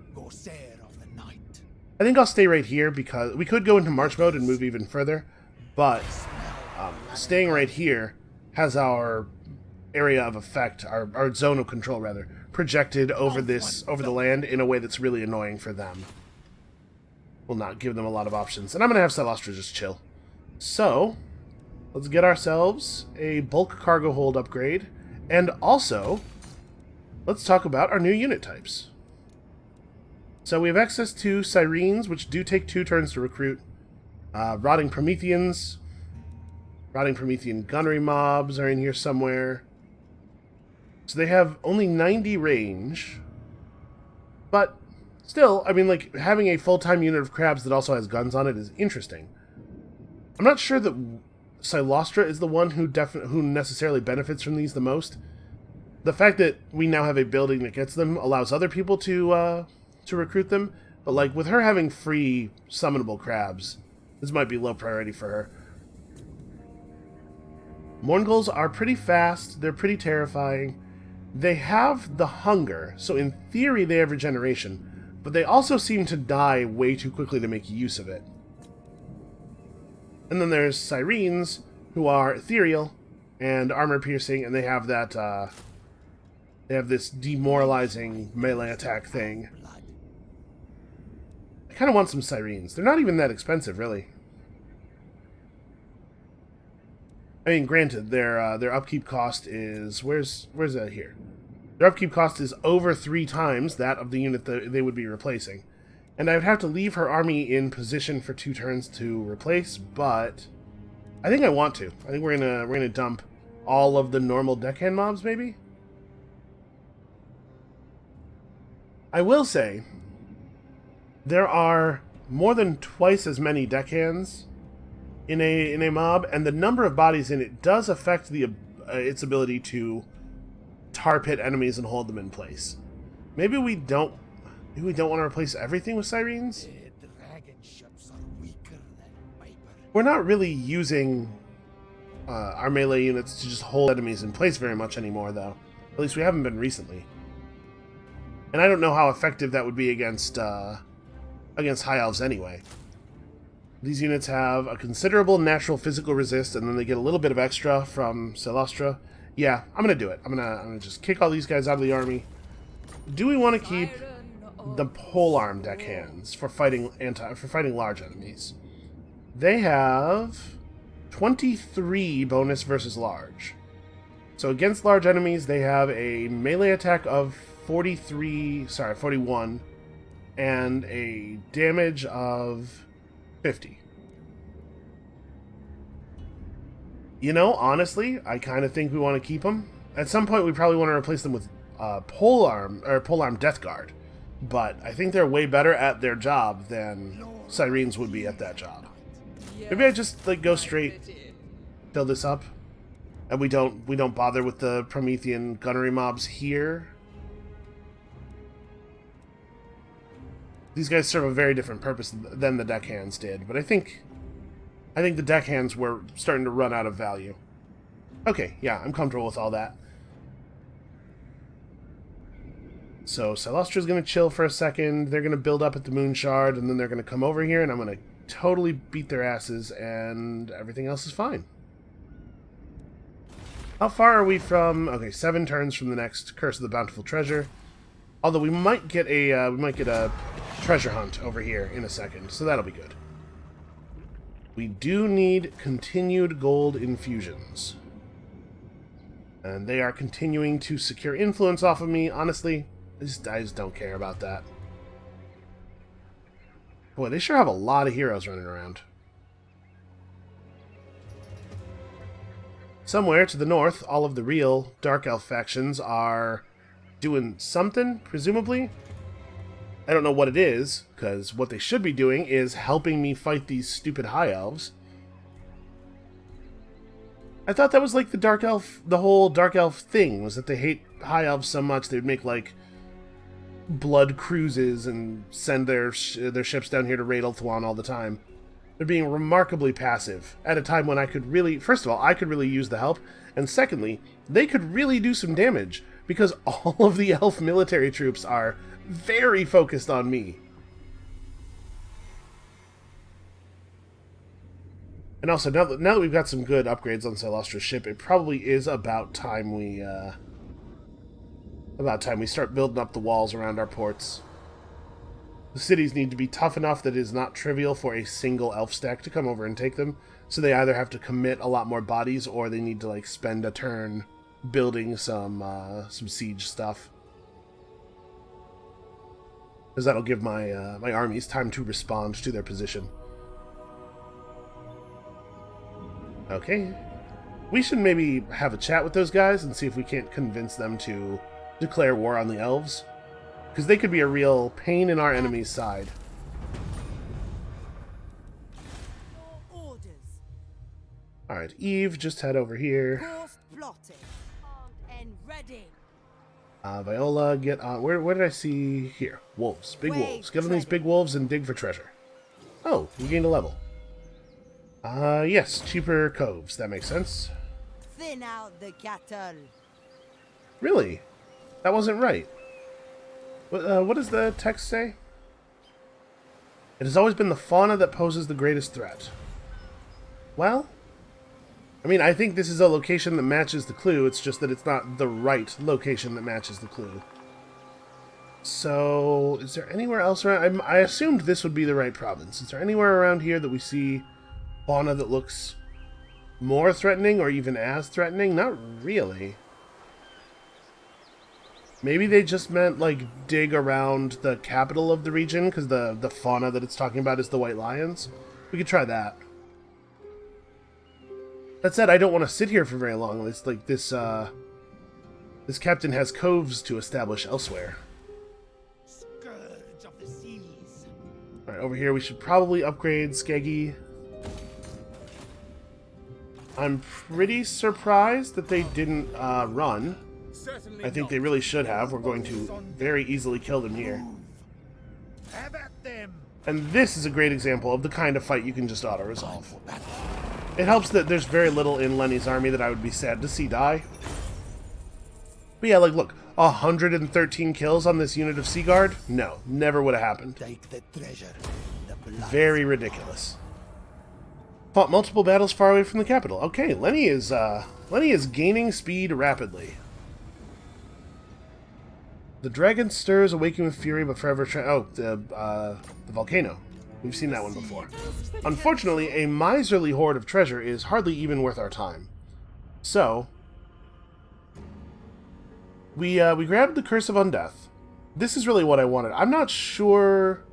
I think I'll stay right here, because we could go into March mode and move even further, but staying right here has our area of effect, our zone of control, rather, projected over the land in a way that's really annoying for them. Will not give them a lot of options. And I'm going to have Silostra just chill. So, let's get ourselves a bulk cargo hold upgrade, and also, let's talk about our new unit types. So we have access to Sirens, which do take 2 turns to recruit. Rotting Prometheans. Rotting Promethean gunnery mobs are in here somewhere. So they have only 90 range. But still, I mean, like, having a full-time unit of crabs that also has guns on it is interesting. I'm not sure that Silostra is the one who necessarily benefits from these the most. The fact that we now have a building that gets them allows other people to recruit them, but, like, with her having free summonable crabs, this might be low priority for her. Morngulls are pretty fast, they're pretty terrifying. They have the hunger, so in theory they have regeneration, but they also seem to die way too quickly to make use of it. And then there's Sirens, who are ethereal and armor-piercing, and they have that, they have this demoralizing melee attack thing. I kind of want some Sirens. They're not even that expensive, really. I mean, granted, their upkeep cost is... Where's that here? Their upkeep cost is over 3 times that of the unit that they would be replacing. And I would have to leave her army in position for 2 turns to replace, but I think I want to. I think we're gonna dump all of the normal deckhand mobs, maybe? I will say, there are more than twice as many deckhands in a mob, and the number of bodies in it does affect its ability to tar pit enemies and hold them in place. Maybe we don't want to replace everything with Sirens? We're not really using our melee units to just hold enemies in place very much anymore, though. At least we haven't been recently. And I don't know how effective that would be against High Elves anyway. These units have a considerable natural physical resist, and then they get a little bit of extra from Silostra. Yeah, I'm gonna do it. I'm gonna just kick all these guys out of the army. Do we want to keep the polearm deckhands for fighting large enemies? They have 23 bonus versus large. So against large enemies, they have a melee attack of 41, and a damage of 50. You know, honestly, I kind of think we want to keep them. At some point, we probably want to replace them with polearm Death Guard. But I think they're way better at their job than Syrenes would be at that job. Maybe I just like go straight, fill this up, and we don't bother with the Promethean gunnery mobs here. These guys serve a very different purpose than the deckhands did, but I think the deckhands were starting to run out of value. Okay, yeah, I'm comfortable with all that. So Silostra's going to chill for a second. They're going to build up at the Moon Shard, and then they're going to come over here, and I'm going to totally beat their asses, and everything else is fine. How far are we from... Okay, 7 turns from the next Curse of the Bountiful Treasure. Although we might get a treasure hunt over here in a second, so that'll be good. We do need continued gold infusions. And they are continuing to secure influence off of me. Honestly, I just don't care about that. Boy, they sure have a lot of heroes running around. Somewhere to the north, all of the real Dark Elf factions are doing something, presumably. I don't know what it is, because what they should be doing is helping me fight these stupid High Elves. I thought that was like the whole Dark Elf thing, was that they hate High Elves so much they would make, like, blood cruises and send their ships down here to raid Ulthuan all the time. They're being remarkably passive at a time when I could really... First of all, I could really use the help, and secondly, they could really do some damage, because all of the elf military troops are very focused on me. And also, now that we've got some good upgrades on Silostra's ship, it probably is about time we start building up the walls around our ports. The cities need to be tough enough that it is not trivial for a single elf stack to come over and take them, so they either have to commit a lot more bodies, or they need to, like, spend a turn building some siege stuff. Because that'll give my armies time to respond to their position. Okay. We should maybe have a chat with those guys and see if we can't convince them to declare war on the elves. Because they could be a real pain in our enemy's side. Alright, Eve, just head over here. Viola, get on. Where did I see? Here. Wolves. Big wolves. Get on these big wolves and dig for treasure. Oh, we gained a level. Yes, cheaper coves. That makes sense. Thin out the cattle. Really? That wasn't right. What does the text say? It has always been the fauna that poses the greatest threat. Well, I mean, I think this is a location that matches the clue. It's just that it's not the right location that matches the clue. So, is there anywhere else around? I assumed this would be the right province. Is there anywhere around here that we see fauna that looks more threatening or even as threatening? Not really. Maybe they just meant, like, dig around the capital of the region, because the fauna that it's talking about is the white lions. We could try that. That said, I don't want to sit here for very long. It's like this captain has coves to establish elsewhere. Scourge of the seas. Alright, over here we should probably upgrade Skeggy. I'm pretty surprised that they didn't run. I think they really should have. We're going to very easily kill them here. Have at them. And this is a great example of the kind of fight you can just auto-resolve. It helps that there's very little in Lenny's army that I would be sad to see die. But yeah, like, look, 113 kills on this unit of Sea Guard? No, never would have happened. Take the treasure. The blood. Very ridiculous. Fought multiple battles far away from the capital. Okay, Lenny is Lenny is gaining speed rapidly. The dragon stirs, awakening with fury, but forever... the volcano. We've seen that one before. Unfortunately, a miserly hoard of treasure is hardly even worth our time. So, we grabbed the Curse of Undeath. This is really what I wanted. I'm not sure...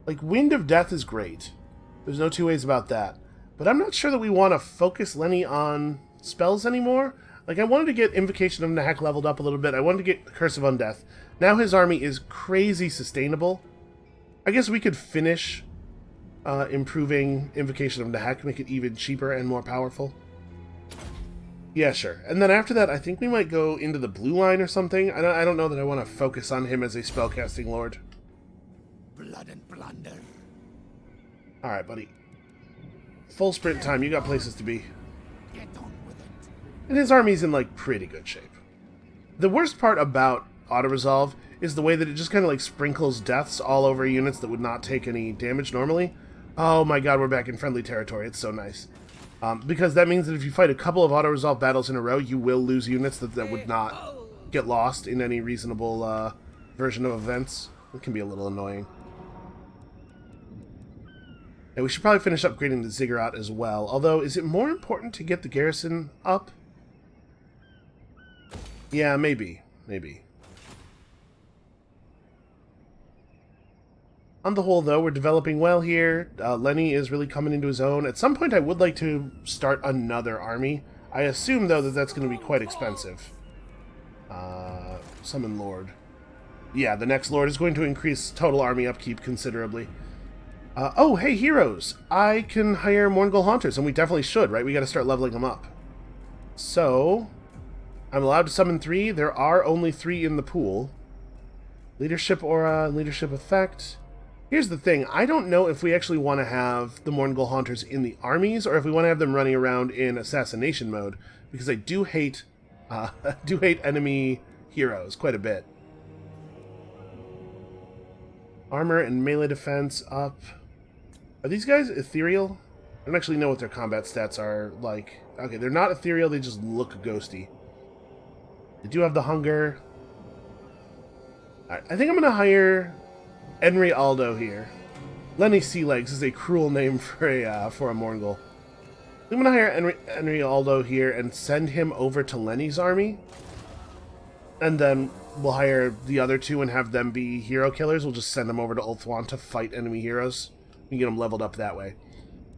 Like, Wind of Death is great. There's no two ways about that. But I'm not sure that we want to focus Lenny on spells anymore. Like, I wanted to get Invocation of Nahak leveled up a little bit. I wanted to get Curse of Undeath. Now his army is crazy sustainable. I guess we could finish improving Invocation of Nahak, make it even cheaper and more powerful. Yeah, sure. And then after that, I think we might go into the blue line or something. I don't know that I want to focus on him as a spellcasting lord. Blood and plunder. Alright, buddy. Full sprint time. You got places to be. Get on with it. And his army's in, like, pretty good shape. The worst part about auto-resolve is the way that it just kind of, like, sprinkles deaths all over units that would not take any damage normally. Oh my god, we're back in friendly territory. It's so nice. Because that means that if you fight a couple of auto-resolve battles in a row, you will lose units that would not get lost in any reasonable version of events. It can be a little annoying. And we should probably finish upgrading the Ziggurat as well. Although, is it more important to get the garrison up? Yeah, maybe. Maybe. On the whole, though, we're developing well here. Lenny is really coming into his own. At some point, I would like to start another army. I assume, though, that that's going to be quite expensive. Summon Lord. Yeah, the next Lord is going to increase total army upkeep considerably. Oh, hey, heroes! I can hire Morngul Haunters, and we definitely should, right? We gotta start leveling them up. So, I'm allowed to summon 3. There are only 3 in the pool. Leadership Aura, Leadership Effect. Here's the thing, I don't know if we actually want to have the Morngul Haunters in the armies, or if we want to have them running around in assassination mode, because I do hate enemy heroes quite a bit. Armor and melee defense up. Are these guys ethereal? I don't actually know what their combat stats are like. Okay, they're not ethereal, they just look ghosty. They do have the hunger. Alright, I think I'm going to hire Enri Aldo here. Lenny Sealegs is a cruel name for a Morngul. I'm going to hire Enri Aldo here and send him over to Lenny's army. And then we'll hire the other 2 and have them be hero killers. We'll just send them over to Ulthuan to fight enemy heroes. We can get them leveled up that way.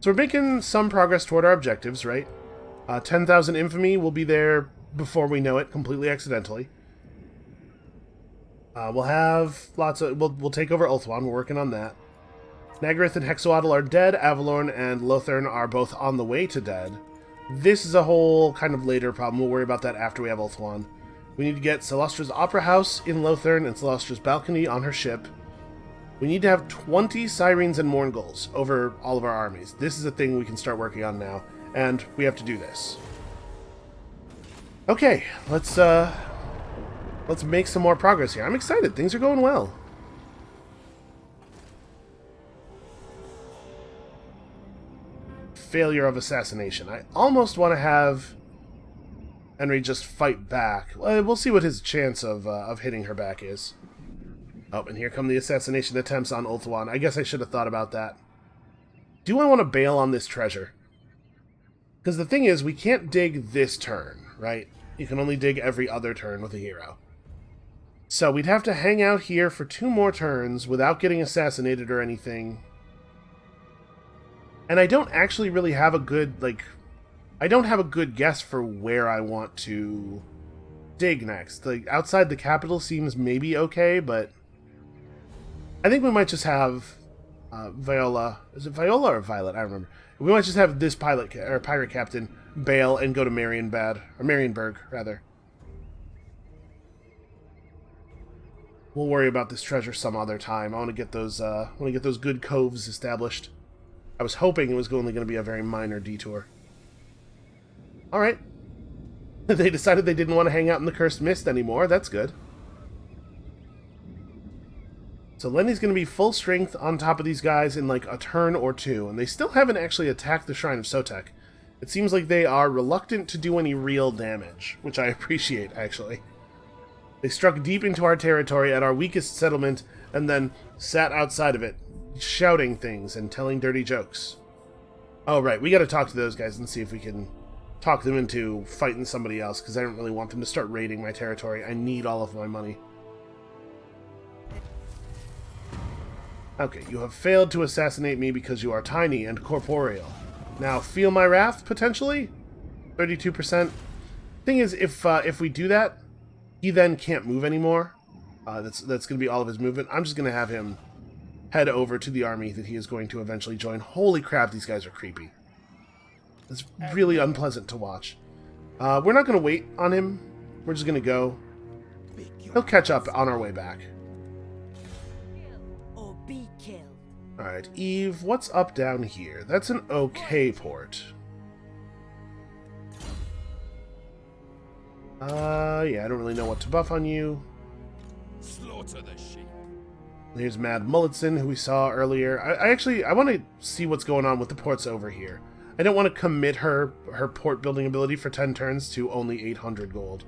So we're making some progress toward our objectives, right? 10,000 infamy will be there before we know it, completely accidentally. We'll have lots of... We'll take over Ulthuan. We're working on that. Nagaryth and Hexoatl are dead. Avalorn and Lothern are both on the way to dead. This is a whole kind of later problem. We'll worry about that after we have Ulthuan. We need to get Celostra's Opera House in Lothern and Celostra's Balcony on her ship. We need to have 20 Sirens and Mornguls over all of our armies. This is a thing we can start working on now, and we have to do this. Okay, let's make some more progress here. I'm excited. Things are going well. Failure of assassination. I almost want to have Henry just fight back. We'll see what his chance of hitting her back is. Oh, and here come the assassination attempts on Ulthuan. I guess I should have thought about that. Do I want to bail on this treasure? Because the thing is, we can't dig this turn, right? You can only dig every other turn with a hero. So we'd have to hang out here for 2 more turns without getting assassinated or anything. And I don't actually really have a good, I don't have a good guess for where I want to dig next. Like, outside the capital seems maybe okay, but I think we might just have Viola. Is it Viola or Violet? I don't remember. We might just have this pirate captain bail and go to Marienburg, rather. We'll worry about this treasure some other time. I want to get those good coves established. I was hoping it was only going to be a very minor detour. All right. They decided they didn't want to hang out in the Cursed Mist anymore. That's good. So Lenny's going to be full strength on top of these guys in like a turn or 2, and they still haven't actually attacked the Shrine of Sotek. It seems like they are reluctant to do any real damage, which I appreciate, actually. They struck deep into our territory at our weakest settlement and then sat outside of it, shouting things and telling dirty jokes. Oh, right, we gotta talk to those guys and see if we can talk them into fighting somebody else, because I don't really want them to start raiding my territory. I need all of my money. Okay, you have failed to assassinate me because you are tiny and corporeal. Now, feel my wrath, potentially? 32%. Thing is, if we do that, he then can't move anymore. That's going to be all of his movement. I'm just going to have him head over to the army that he is going to eventually join. Holy crap, these guys are creepy. It's really unpleasant to watch. We're not going to wait on him. We're just going to go. He'll catch up on our way back. Or be killed. Alright, Eve, what's up down here? That's an okay port. Yeah, I don't really know what to buff on you. Slaughter the sheep. Here's Mad Mulletson, who we saw earlier. I want to see what's going on with the ports over here. I don't want to commit her port building ability for 10 turns to only 800 gold.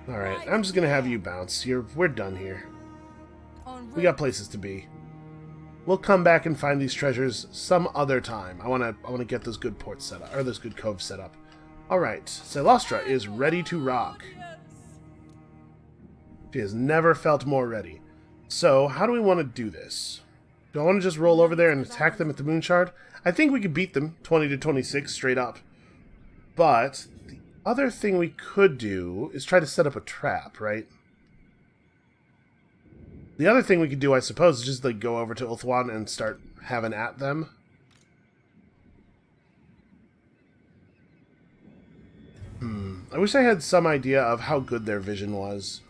Alright, I'm just going to have you bounce. We're done here. We got places to be. We'll come back and find these treasures some other time. I want to get those good ports set up, or those good coves set up. All right, Celostra is ready to rock. She has never felt more ready. So, how do we want to do this? Do I want to just roll over there and attack them at the Moonshard? I think we could beat them 20 to 26 straight up. But the other thing we could do is try to set up a trap, right? The other thing we could do, I suppose, is just like go over to Ulthuan and start having at them. I wish I had some idea of how good their vision was.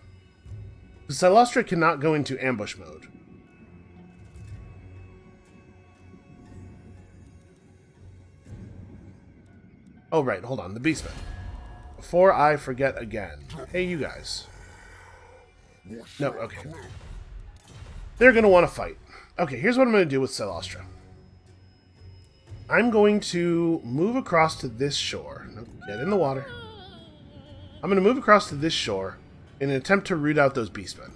Celostra cannot go into ambush mode. Oh, right, hold on, the Beastmen. Before I forget again. Hey, you guys. No, okay. They're going to want to fight. Okay, here's what I'm going to do with Celostra. I'm going to move across to this shore. Get in the water. I'm going to move across to this shore in an attempt to root out those Beastmen.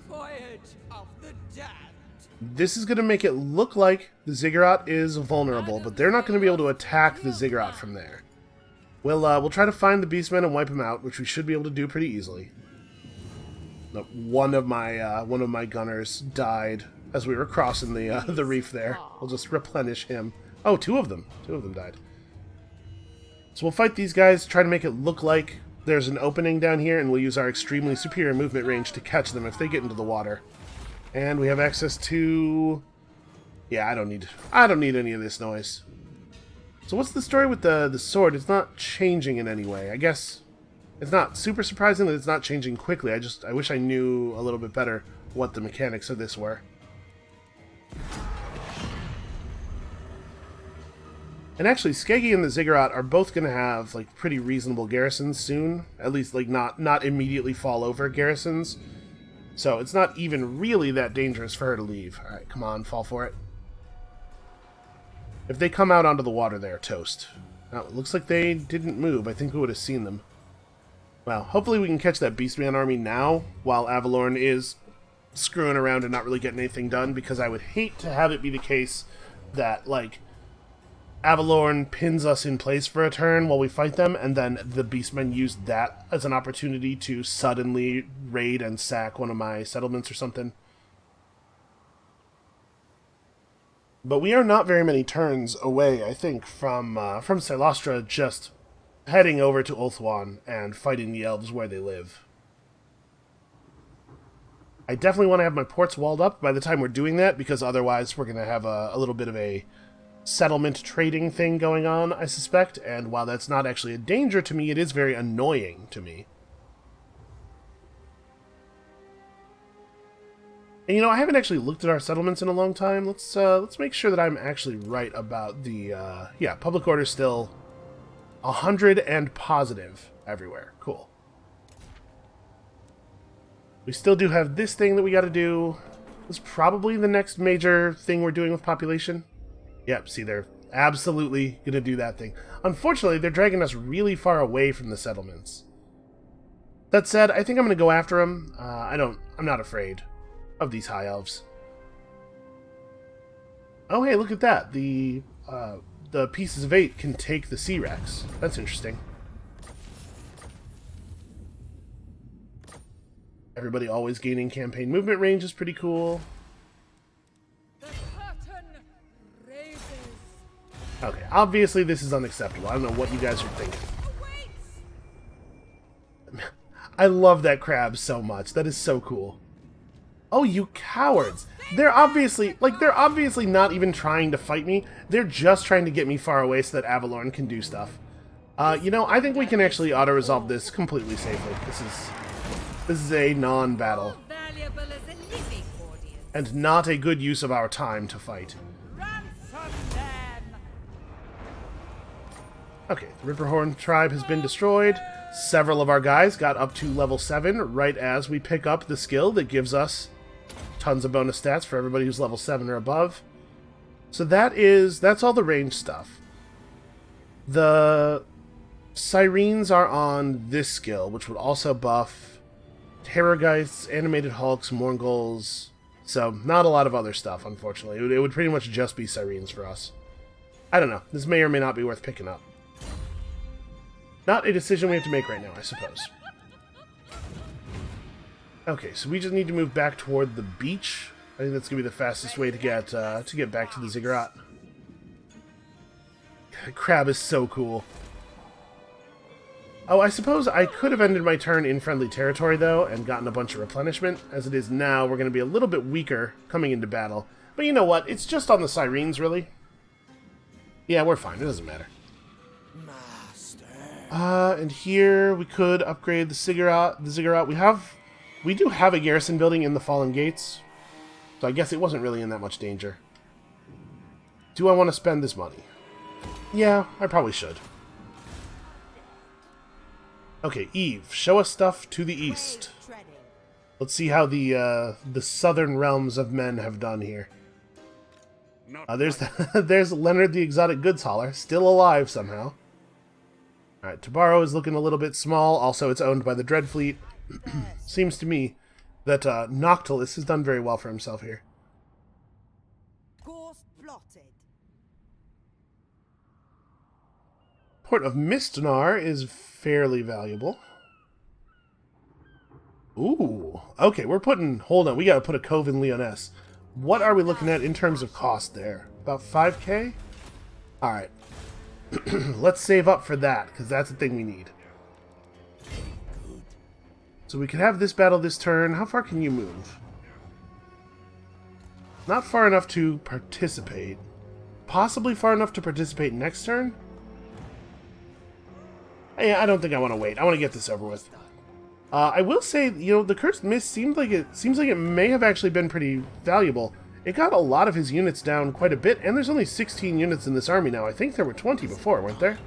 This is going to make it look like the Ziggurat is vulnerable, but they're not going to be able to attack the Ziggurat from there. We'll try to find the Beastmen and wipe them out, which we should be able to do pretty easily. Look, one of my gunners died as we were crossing the reef there. We'll just replenish him. Oh, two of them died. So we'll fight these guys, try to make it look like there's an opening down here, and we'll use our extremely superior movement range to catch them if they get into the water. And we have access to... Yeah, I don't need any of this noise. So what's the story with the sword? It's not changing in any way. I guess it's not super surprising that it's not changing quickly. I wish I knew a little bit better what the mechanics of this were. And actually, Skeggy and the Ziggurat are both going to have like pretty reasonable garrisons soon. At least like not immediately fall over garrisons. So it's not even really that dangerous for her to leave. Alright, come on, fall for it. If they come out onto the water, they're toast. Now, it looks like they didn't move. I think we would have seen them. Well, hopefully we can catch that Beastman army now, while Avalorn is screwing around and not really getting anything done, because I would hate to have it be the case that, like, Avalorn pins us in place for a turn while we fight them, and then the Beastmen use that as an opportunity to suddenly raid and sack one of my settlements or something. But we are not very many turns away, I think, from Celostra just heading over to Ulthuan and fighting the elves where they live. I definitely want to have my ports walled up by the time we're doing that, because otherwise we're going to have a little bit of a settlement trading thing going on, I suspect, and while that's not actually a danger to me, it is very annoying to me. And, you know, I haven't actually looked at our settlements in a long time. Let's make sure that I'm actually right about the, yeah, public order still 100 and positive everywhere. Cool. We still do have this thing that we got to do. It's probably the next major thing we're doing with population. Yep, see, they're Absolutely gonna do that thing. Unfortunately, they're dragging us really far away from the settlements. That said, I think I'm gonna go after them. I'm not afraid of these high elves. Oh, hey, look at that. The Pieces of 8 can take the Sea Rex. That's interesting. Everybody always gaining campaign movement range is pretty cool. The curtain raises. Okay, obviously this is unacceptable. I don't know what you guys are thinking. I love that crab so much. That is so cool. Oh, you cowards. They're obviously not even trying to fight me. They're just trying to get me far away so that Avalorn can do stuff. You know, I think we can actually auto-resolve this completely safely. This is a non-battle. Valuable as a living audience. And not a good use of our time to fight. Ransom them. Okay, the Ripperhorn tribe has been destroyed. Several of our guys got up to level 7 right as we pick up the skill that gives us tons of bonus stats for everybody who's level 7 or above. So that's all the range stuff. The Sirens are on this skill, which would also buff Terrorgeists, Animated Hulks, Morghuls. So not a lot of other stuff, unfortunately. It would pretty much just be Sirens for us. I don't know. This may or may not be worth picking up. Not a decision we have to make right now, I suppose. Okay, so we just need to move back toward the beach. I think that's going to be the fastest way to get back to the ziggurat. The crab is so cool. Oh, I suppose I could have ended my turn in friendly territory, though, and gotten a bunch of replenishment. As it is now, we're going to be a little bit weaker coming into battle. But you know what? It's just on the Sirens, really. Yeah, we're fine. It doesn't matter. And here we could upgrade the ziggurat. We do have a garrison building in the Fallen Gates, so I guess it wasn't really in that much danger. Do I want to spend this money? Yeah, I probably should. Okay, Eve, show us stuff to the east. Let's see how the southern realms of men have done here. There's Leonard the Exotic Goods Hauler, still alive somehow. Alright, Tabaro is looking a little bit small. Also, it's owned by the Dreadfleet. Seems to me that Noctilus has done very well for himself here. Course plotted. Port of Mistnar is fairly valuable. Ooh, okay, hold on, we gotta put a cove in Lyonesse. What are we looking at in terms of cost there? About 5k? Alright. Let's save up for that, because that's the thing we need. So we can have this battle this turn. How far can you move? Not far enough to participate. Possibly far enough to participate next turn? Yeah, I don't think I want to wait. I want to get this over with. I will say, you know, the Cursed Mist seems like it may have actually been pretty valuable. It got a lot of his units down quite a bit, and there's only 16 units in this army now. I think there were 20 before, weren't there?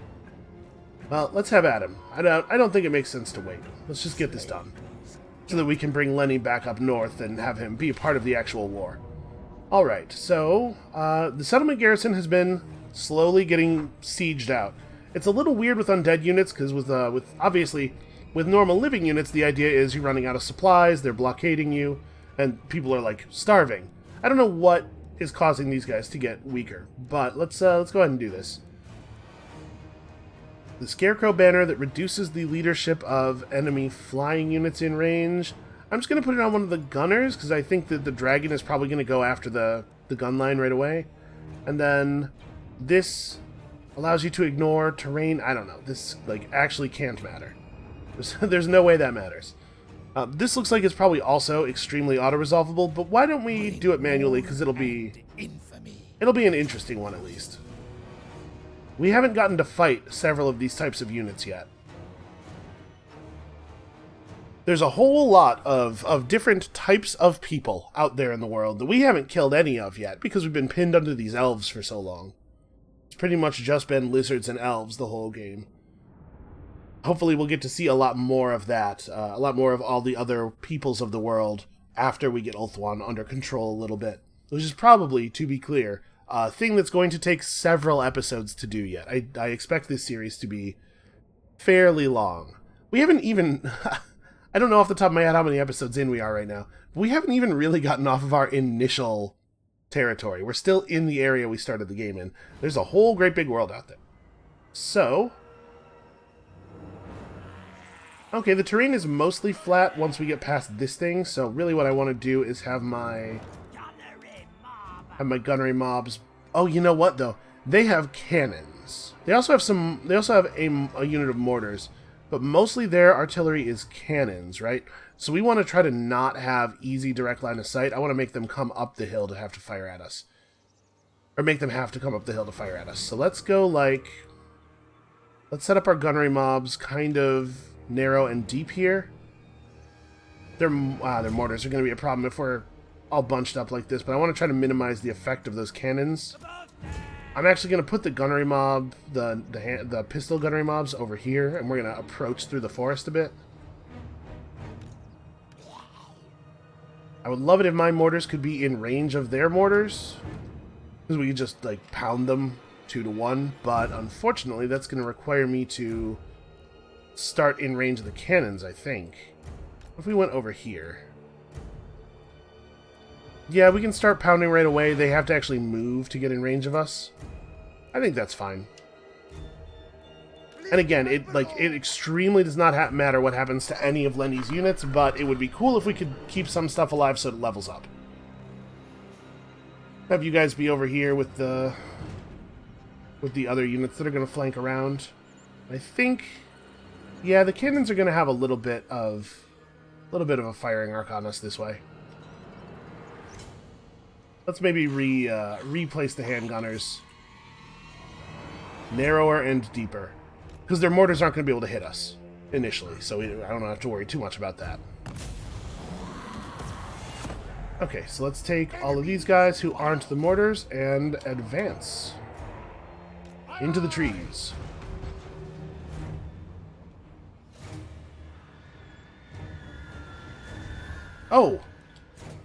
Well, let's have at him. I don't think it makes sense to wait. Let's just get this done, so that we can bring Lenny back up north and have him be a part of the actual war. Alright, so the settlement garrison has been slowly getting sieged out. It's a little weird with undead units, because obviously with normal living units, the idea is you're running out of supplies, they're blockading you, and people are, like, starving. I don't know what is causing these guys to get weaker, but let's go ahead and do this. The Scarecrow banner that reduces the leadership of enemy flying units in range. I'm just going to put it on one of the gunners, because I think that the dragon is probably going to go after the gun line right away. And then this allows you to ignore terrain. I don't know. This, like, actually can't matter. There's no way that matters. This looks like it's probably also extremely auto-resolvable, but why don't we do it manually, because it'll be an interesting one at least. We haven't gotten to fight several of these types of units yet. There's a whole lot of different types of people out there in the world that we haven't killed any of yet, because we've been pinned under these elves for so long. It's pretty much just been lizards and elves the whole game. Hopefully we'll get to see a lot more of that, a lot more of all the other peoples of the world after we get Ulthuan under control a little bit. Which is probably, to be clear, a thing that's going to take several episodes to do yet. I expect this series to be fairly long. We haven't even... I don't know off the top of my head how many episodes in we are right now. But we haven't even really gotten off of our initial territory. We're still in the area we started the game in. There's a whole great big world out there. So... okay, the terrain is mostly flat once we get past this thing, so really what I want to do is have my gunnery mobs. Oh, you know what though? They have cannons. They also have a unit of mortars, but mostly their artillery is cannons, right? So we want to try to not have easy direct line of sight. I want to make them come up the hill to have to fire at us. Or make them have to come up the hill to fire at us. So let's go like... let's set up our gunnery mobs kind of narrow and deep here. Their mortars are going to be a problem if we're all bunched up like this, but I want to try to minimize the effect of those cannons. I'm actually going to put the gunnery mob, the pistol gunnery mobs over here, and we're going to approach through the forest a bit. I would love it if my mortars could be in range of their mortars, because we could just like pound them 2-to-1, but unfortunately that's going to require me to start in range of the cannons, I think. If we went over here... yeah, we can start pounding right away. They have to actually move to get in range of us. I think that's fine. And again, it extremely does not matter what happens to any of Lenny's units, but it would be cool if we could keep some stuff alive so it levels up. Have you guys be over here with the other units that are going to flank around. I think... yeah, the cannons are going to have a little bit of a firing arc on us this way. Let's maybe replace the handgunners narrower and deeper, because their mortars aren't going to be able to hit us initially, so I don't have to worry too much about that. Okay, so let's take all of these guys who aren't the mortars and advance into the trees. Oh,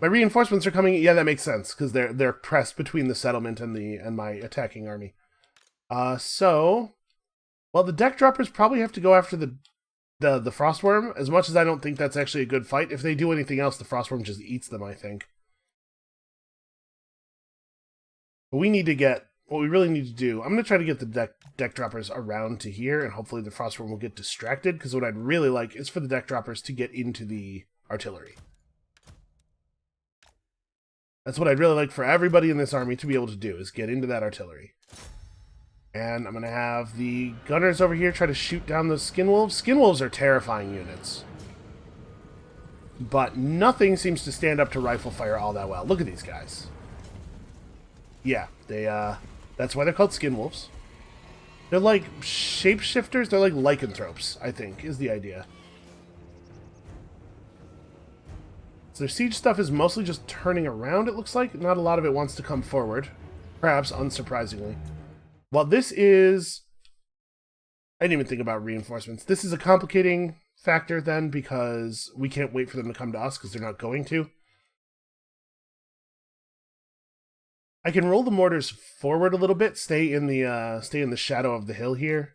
my reinforcements are coming. Yeah, that makes sense because they're pressed between the settlement and my attacking army. So, well, the deck droppers probably have to go after the frostworm. As much as I don't think that's actually a good fight, if they do anything else, the frostworm just eats them, I think. But we need to get what we really need to do. I'm going to try to get the deck droppers around to here, and hopefully the frostworm will get distracted. Because what I'd really like is for the deck droppers to get into the artillery. That's what I'd really like for everybody in this army to be able to do, is get into that artillery. And I'm going to have the gunners over here try to shoot down those skin wolves. Skin wolves are terrifying units. But nothing seems to stand up to rifle fire all that well. Look at these guys. Yeah, that's why they're called skin wolves. They're like shapeshifters. They're like lycanthropes, I think, is the idea. So their siege stuff is mostly just turning around, it looks like. Not a lot of it wants to come forward. Perhaps unsurprisingly. Well, this is... I didn't even think about reinforcements. This is a complicating factor then, because we can't wait for them to come to us, because they're not going to. I can roll the mortars forward a little bit, stay in the shadow of the hill here,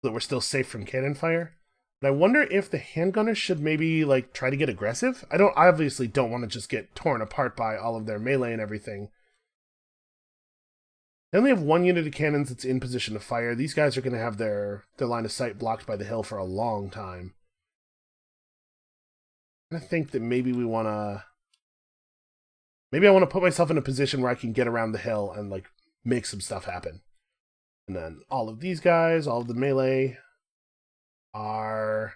so that we're still safe from cannon fire. But I wonder if the handgunners should maybe, like, try to get aggressive? I obviously don't want to just get torn apart by all of their melee and everything. They only have one unit of cannons that's in position to fire. These guys are going to have their line of sight blocked by the hill for a long time. I think that maybe we want to... maybe I want to put myself in a position where I can get around the hill and, like, make some stuff happen. And then all of these guys, all of the melee... are...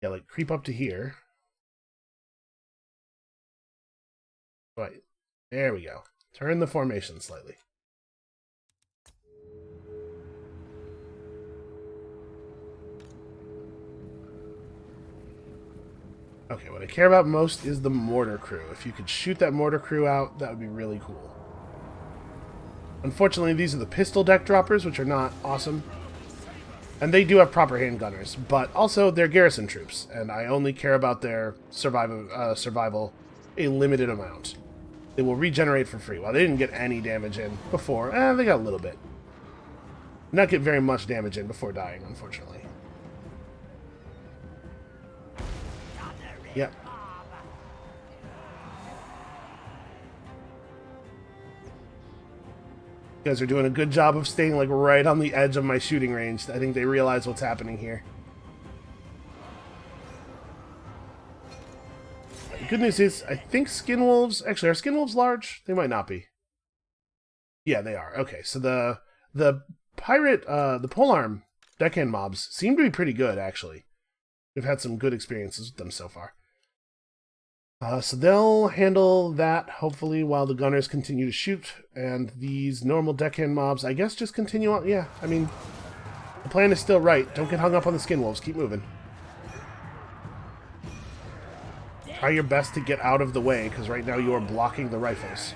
yeah, like, creep up to here. Right. There we go. Turn the formation slightly. Okay, what I care about most is the mortar crew. If you could shoot that mortar crew out, that would be really cool. Unfortunately, these are the pistol deck droppers, which are not awesome. And they do have proper handgunners, but also they're garrison troops, and I only care about their survival a limited amount. They will regenerate for free. Well, they didn't get any damage in before. They got a little bit. Not get very much damage in before dying, unfortunately. Yep. You guys are doing a good job of staying like right on the edge of my shooting range. I think they realize what's happening here. The good news is, I think skin wolves... Actually, are skin wolves large? They might not be. Yeah, they are. Okay, so the pirate, the polearm deckhand mobs seem to be pretty good, actually. We've had some good experiences with them so far. So they'll handle that, hopefully, while the gunners continue to shoot. And these normal deckhand mobs, I guess, just continue on. Yeah, I mean, the plan is still right. Don't get hung up on the skin wolves. Keep moving. Try your best to get out of the way, because right now you are blocking the rifles.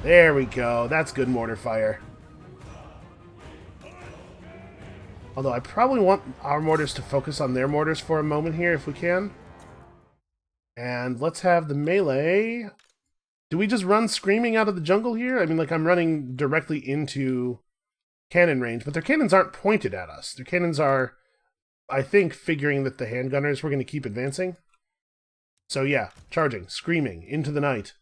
There we go. That's good mortar fire. Although I probably want our mortars to focus on their mortars for a moment here, if we can. And let's have the melee... Do we just run screaming out of the jungle here? I mean, like, I'm running directly into cannon range, but their cannons aren't pointed at us. Their cannons are, I think, figuring that the handgunners were going to keep advancing. So yeah, charging, screaming, into the night.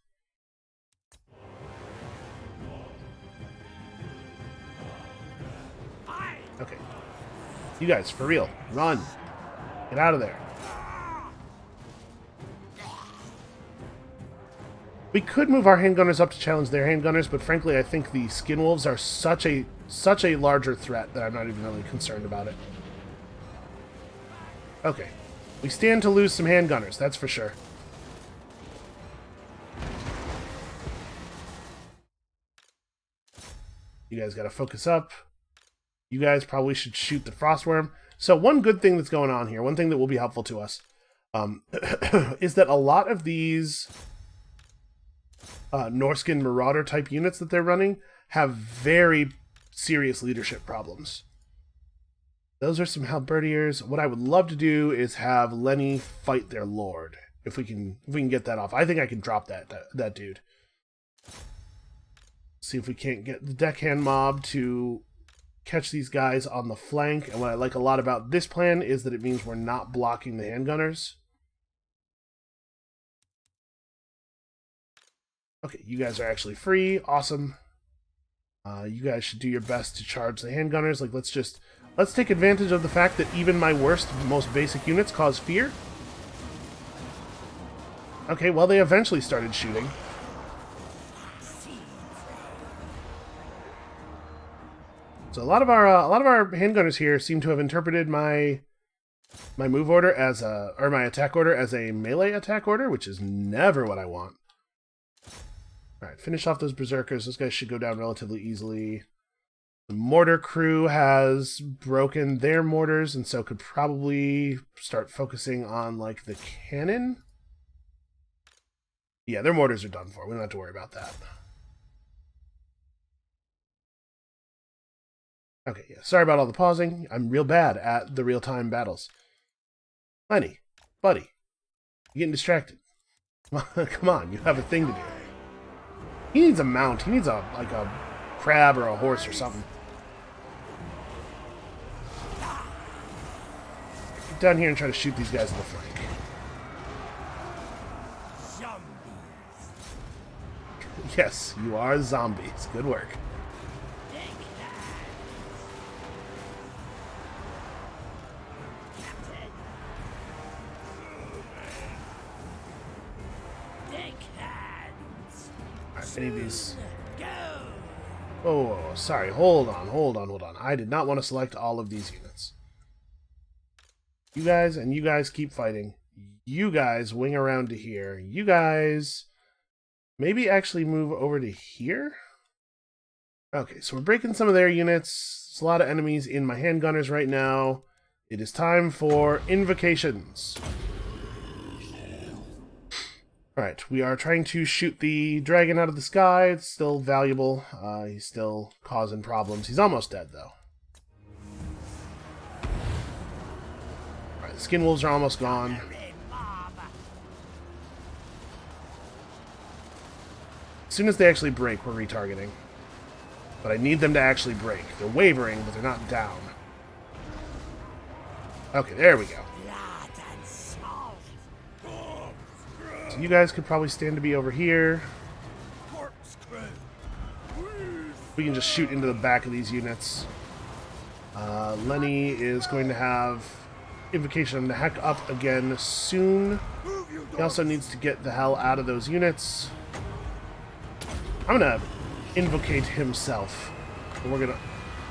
Okay. You guys, for real, run. Get out of there. We could move our handgunners up to challenge their handgunners, but frankly, I think the skin wolves are such a larger threat that I'm not even really concerned about it. Okay. We stand to lose some handgunners, that's for sure. You guys gotta focus up. You guys probably should shoot the frostworm. So one good thing that's going on here, one thing that will be helpful to us, is that a lot of these Norskin Marauder type units that they're running have very serious leadership problems. Those are some halberdiers. What I would love to do is have Lenny fight their lord. If we can get that off. I think I can drop that dude. See if we can't get the deckhand mob to catch these guys on the flank. And what I like a lot about this plan is that it means we're not blocking the handgunners. Okay, you guys are actually free. Awesome. You guys should do your best to charge the handgunners. Like, let's take advantage of the fact that even my worst, most basic units cause fear. Okay, well, they eventually started shooting. So a lot of our handgunners here seem to have interpreted my move order as or my attack order as a melee attack order, which is never what I want. All right, finish off those berserkers. Those guys should go down relatively easily. The mortar crew has broken their mortars, and so could probably start focusing on like the cannon. Yeah, their mortars are done for. We don't have to worry about that. Okay, yeah, sorry about all the pausing. I'm real bad at the real-time battles. Lenny, buddy, you're getting distracted. Come on, you have a thing to do. He needs a mount. He needs a crab or a horse or something. Get down here and try to shoot these guys in the flank. Yes, you are zombies. Good work. Any of these... Oh, sorry. Hold on. I did not want to select all of these units. You guys and you guys keep fighting. You guys wing around to here. You guys maybe actually move over to here? Okay, so we're breaking some of their units. There's a lot of enemies in my handgunners right now. It is time for invocations. Alright, we are trying to shoot the dragon out of the sky. It's still valuable. He's still causing problems. He's almost dead, though. Alright, the skin wolves are almost gone. As soon as they actually break, we're retargeting. But I need them to actually break. They're wavering, but they're not down. Okay, there we go. So you guys could probably stand to be over here. We can just shoot into the back of these units. Lenny is going to have Invocation to heck up again soon. He also needs to get the hell out of those units. I'm going to invocate himself. And we're going to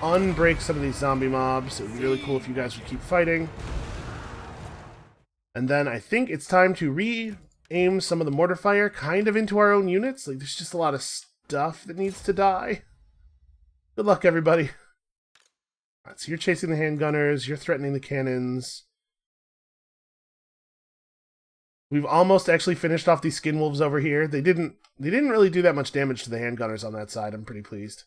unbreak some of these zombie mobs. It would be really cool if you guys would keep fighting. And then I think it's time to re-aim some of the mortar fire kind of into our own units. Like, there's just a lot of stuff that needs to die. Good luck, everybody. Alright, so you're chasing the handgunners, you're threatening the cannons. We've almost actually finished off these skin wolves over here. They didn't really do that much damage to the handgunners on that side. I'm pretty pleased.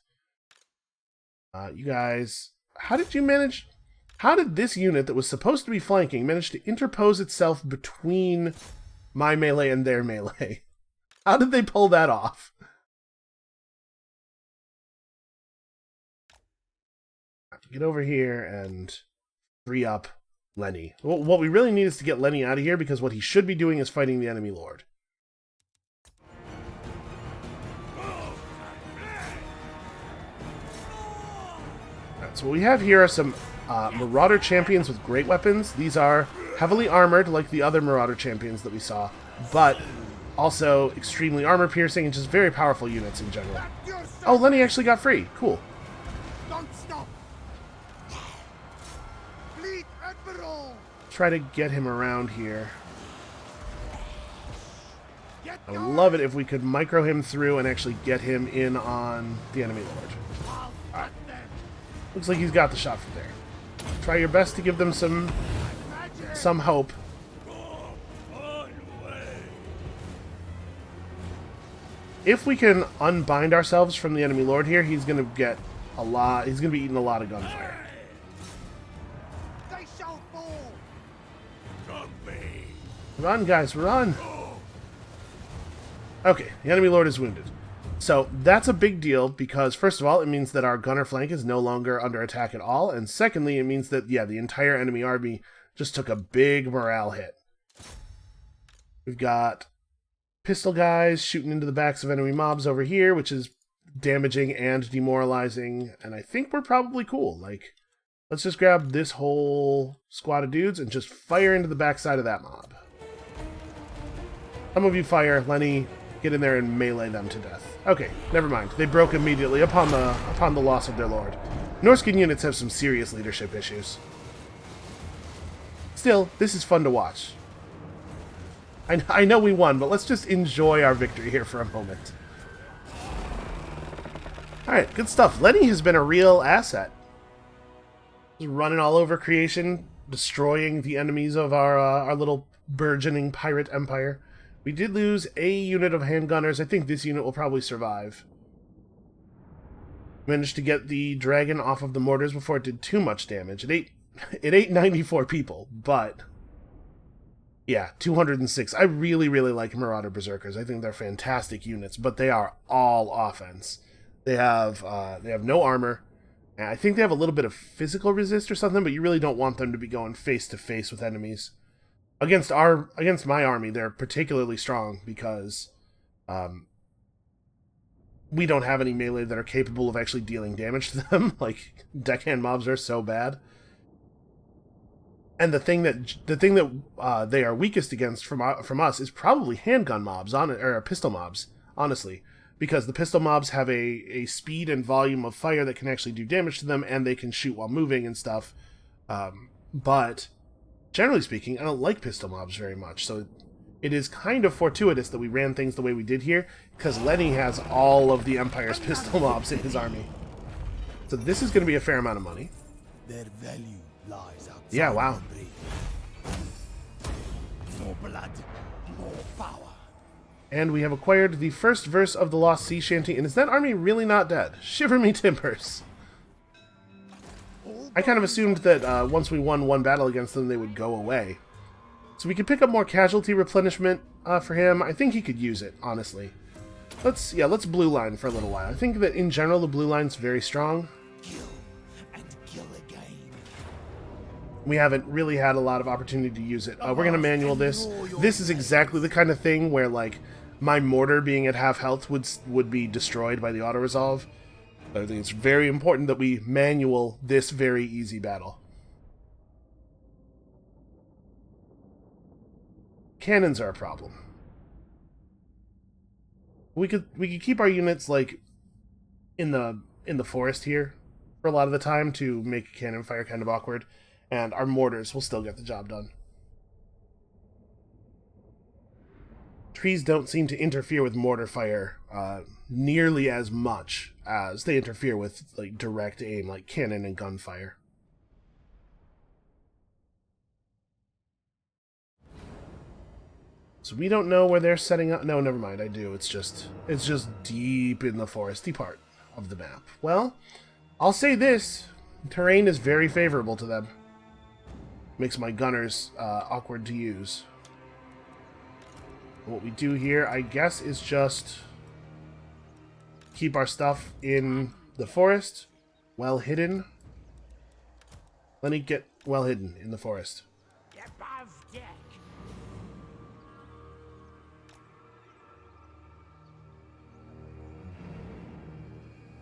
You guys, how did this unit that was supposed to be flanking manage to interpose itself between my melee and their melee? How did they pull that off? Get over here and free up Lenny. Well, what we really need is to get Lenny out of here, because what he should be doing is fighting the enemy lord. Alright, so what we have here are some Marauder champions with great weapons. These are heavily armored like the other Marauder champions that we saw, but also extremely armor piercing and just very powerful units in general. Oh, Lenny actually got free. Cool. Try to get him around here. I would love it if we could micro him through and actually get him in on the enemy lord. Alright. Looks like he's got the shot from there. Try your best to give them some hope. If we can unbind ourselves from the enemy lord here, he's gonna get a lot. He's gonna be eating a lot of gunfire. Run, guys, run! Okay, the enemy lord is wounded. So, that's a big deal, because, first of all, it means that our gunner flank is no longer under attack at all, and secondly, it means that, yeah, the entire enemy army just took a big morale hit. We've got pistol guys shooting into the backs of enemy mobs over here, which is damaging and demoralizing, and I think we're probably cool. Like, let's just grab this whole squad of dudes and just fire into the backside of that mob. Some of you fire. Lenny, get in there and melee them to death. Okay, never mind. They broke immediately upon the loss of their lord. Norskin units have some serious leadership issues. Still, this is fun to watch. I know we won, but let's just enjoy our victory here for a moment. Alright, good stuff. Lenny has been a real asset. He's running all over creation, destroying the enemies of our little burgeoning pirate empire. We did lose a unit of handgunners. I think this unit will probably survive. Managed to get the dragon off of the mortars before it did too much damage. It ate 94 people, but yeah, 206. I really, really like Marauder Berserkers. I think they're fantastic units, but they are all offense. They have no armor. And I think they have a little bit of physical resist or something, but you really don't want them to be going face to face with enemies. Against my army, they're particularly strong because we don't have any melee that are capable of actually dealing damage to them. Like, deckhand mobs are so bad. And the thing that they are weakest against from us is probably handgun mobs or pistol mobs, honestly, because the pistol mobs have a speed and volume of fire that can actually do damage to them, and they can shoot while moving and stuff. But generally speaking, I don't like pistol mobs very much, so it is kind of fortuitous that we ran things the way we did here, because Lenny has all of the Empire's pistol mobs in his army. So this is going to be a fair amount of money. Their value lies outside. Yeah, wow. More blood, more power. And we have acquired the first verse of the Lost Sea Shanty, and is that army really not dead? Shiver me timbers. I kind of assumed that once we won one battle against them, they would go away. So we could pick up more casualty replenishment for him. I think he could use it, honestly. let's blue line for a little while. I think that in general the blue line's very strong. Kill and kill again. We haven't really had a lot of opportunity to use it. We're gonna manual this. This is exactly the kind of thing where like my mortar being at half health would be destroyed by the auto resolve. But I think it's very important that we manual this very easy battle. Cannons are a problem. We could keep our units like in the forest here for a lot of the time to make cannon fire kind of awkward, and our mortars will still get the job done. Trees don't seem to interfere with mortar fire nearly as much as they interfere with like direct aim, like cannon and gunfire. So we don't know where they're setting up. No, never mind. I do. It's just deep in the foresty part of the map. Well, I'll say this: terrain is very favorable to them. Makes my gunners awkward to use. What we do here, I guess, is just keep our stuff in the forest, well hidden. Let me get well hidden in the forest. Above deck.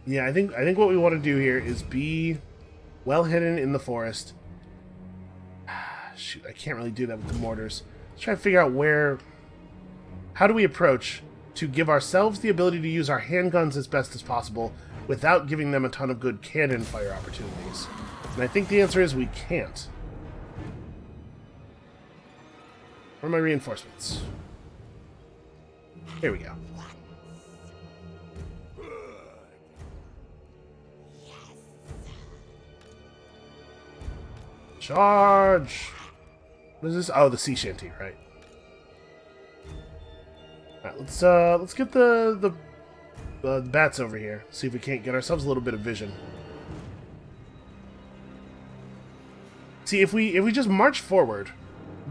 Yeah, I think what we want to do here is be well hidden in the forest. Shoot, I can't really do that with the mortars. Let's try to figure out where... How do we approach to give ourselves the ability to use our handguns as best as possible without giving them a ton of good cannon fire opportunities? And I think the answer is we can't. Where are my reinforcements? Here we go. Charge! What is this? Oh, the sea shanty, right. Alright, let's get the bats over here. See if we can't get ourselves a little bit of vision. See, if we just march forward,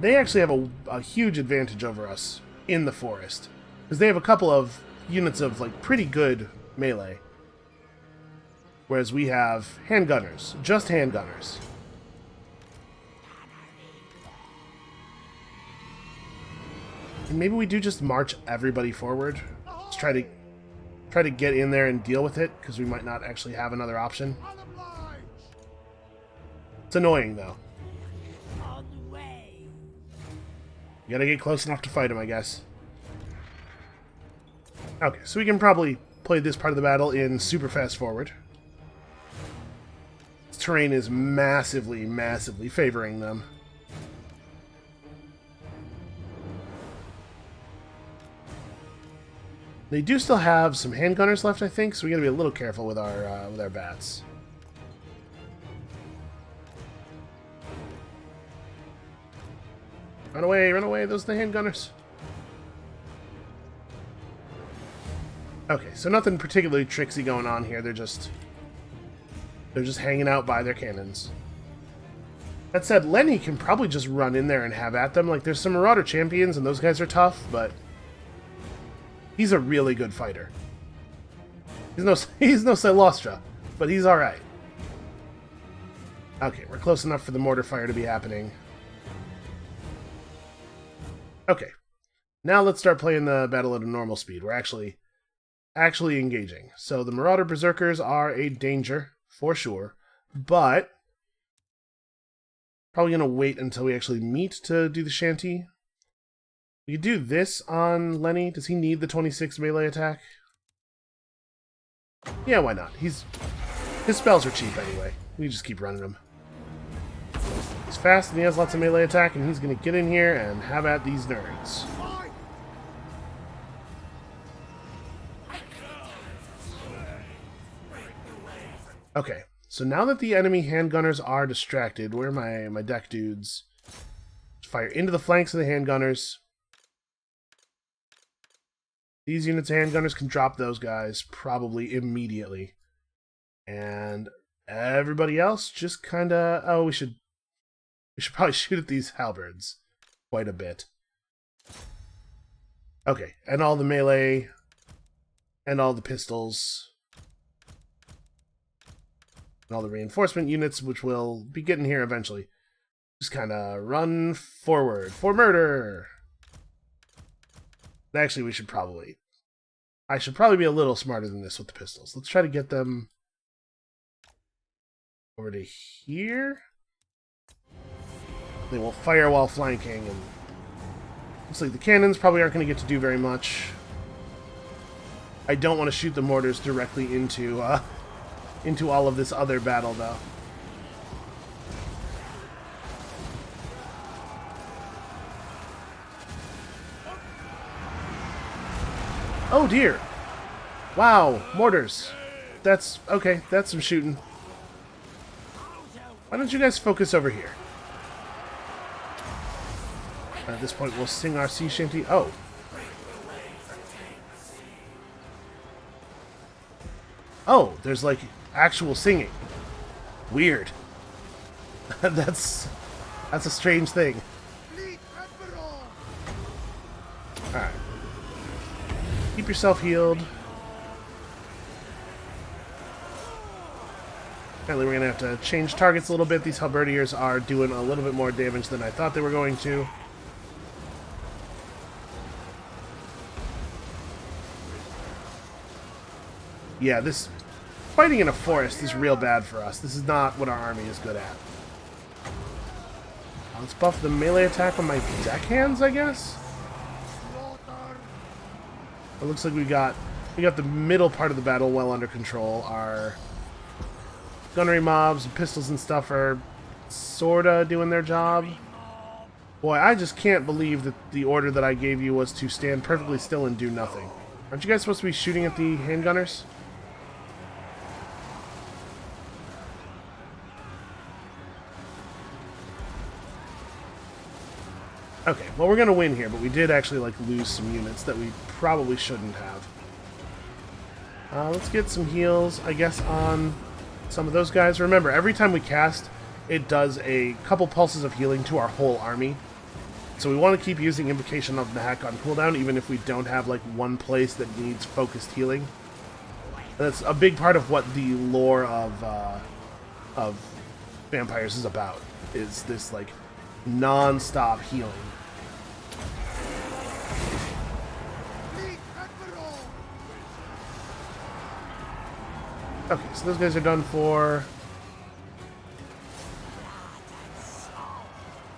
they actually have a huge advantage over us in the forest. Because they have a couple of units of like pretty good melee. Whereas we have handgunners. Just handgunners. And maybe we do just march everybody forward. Just try to get in there and deal with it, because we might not actually have another option. It's annoying though. On the way. You gotta get close enough to fight him, I guess. Okay, so we can probably play this part of the battle in super fast forward. This terrain is massively, massively favoring them. They do still have some handgunners left, I think, so we gotta be a little careful with our bats. Run away, those are the handgunners. Okay, so nothing particularly tricksy going on here, they're just hanging out by their cannons. That said, Lenny can probably just run in there and have at them. Like, there's some Marauder champions, and those guys are tough, but he's a really good fighter. He's no Silostra, but he's alright. Okay, we're close enough for the mortar fire to be happening. Okay, now let's start playing the battle at a normal speed. We're actually engaging. So the Marauder Berserkers are a danger, for sure, but probably going to wait until we actually meet to do the shanty. We could do this on Lenny. Does he need the 26 melee attack? Yeah, why not? His spells are cheap anyway. We just keep running them. He's fast and he has lots of melee attack, and he's going to get in here and have at these nerds. Okay, so now that the enemy handgunners are distracted, where are my deck dudes? Fire into the flanks of the handgunners. These units of handgunners can drop those guys probably immediately. And everybody else just kind of... Oh, we should probably shoot at these halberds quite a bit. Okay, and all the melee And all the pistols. And all the reinforcement units, which will be getting here eventually. Just kind of run forward for murder. Actually, I should probably be a little smarter than this with the pistols. Let's try to get them over to here. They will fire while flanking, and looks like the cannons probably aren't going to get to do very much. I don't want to shoot the mortars directly into all of this other battle, though. Oh dear! Wow, mortars. That's okay. That's some shooting. Why don't you guys focus over here? At this point, we'll sing our sea shanty. Oh. Oh, there's like actual singing. Weird. That's a strange thing. Alright. Keep yourself healed. Apparently we're going to have to change targets a little bit. These halberdiers are doing a little bit more damage than I thought they were going to. Yeah, this fighting in a forest is real bad for us. This is not what our army is good at. Let's buff the melee attack on my deckhands, I guess? It looks like we got the middle part of the battle well under control. Our gunnery mobs and pistols and stuff are sorta doing their job. Boy, I just can't believe that the order that I gave you was to stand perfectly still and do nothing. Aren't you guys supposed to be shooting at the handgunners? Okay, well we're gonna win here, but we did actually like lose some units that we probably shouldn't have. Let's get some heals, I guess, on some of those guys. Remember, every time we cast, it does a couple pulses of healing to our whole army. So we want to keep using Invocation of Mahak on cooldown, even if we don't have like one place that needs focused healing. That's a big part of what the lore of vampires is about, is this like non-stop healing. Okay, so those guys are done for.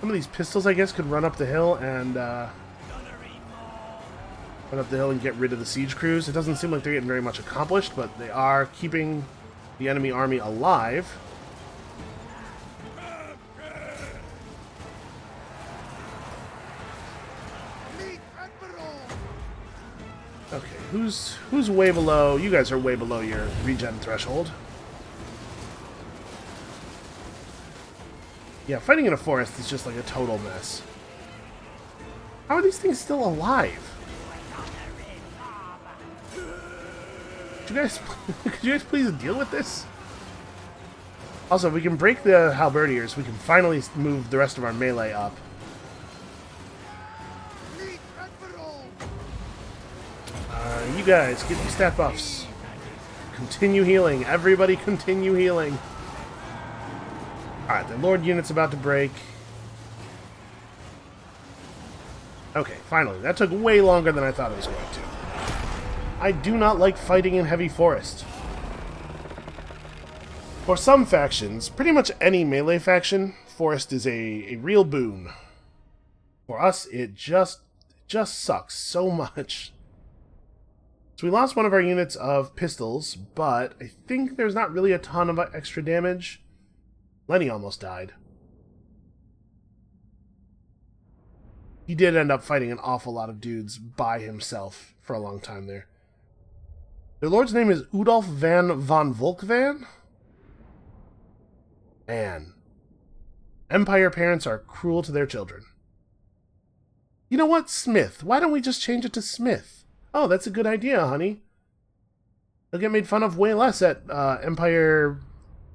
Some of these pistols, I guess, could run up the hill and get rid of the siege crews. It doesn't seem like they're getting very much accomplished, but they are keeping the enemy army alive. Okay, who's way below? You guys are way below your regen threshold. Yeah, fighting in a forest is just like a total mess. How are these things still alive? Could you guys please deal with this? Also, if we can break the halberdiers, we can finally move the rest of our melee up. You guys, get these stat buffs. Continue healing. Everybody continue healing. Alright, the Lord unit's about to break. Okay, finally. That took way longer than I thought it was going to. I do not like fighting in heavy forest. For some factions, pretty much any melee faction, forest is a real boon. For us, it just sucks so much. So we lost one of our units of pistols, but I think there's not really a ton of extra damage. Lenny almost died. He did end up fighting an awful lot of dudes by himself for a long time there. Their lord's name is Udolf van Volkvan? Man. Empire parents are cruel to their children. You know what, Smith? Why don't we just change it to Smith? Oh, that's a good idea, honey. They'll get made fun of way less at Empire,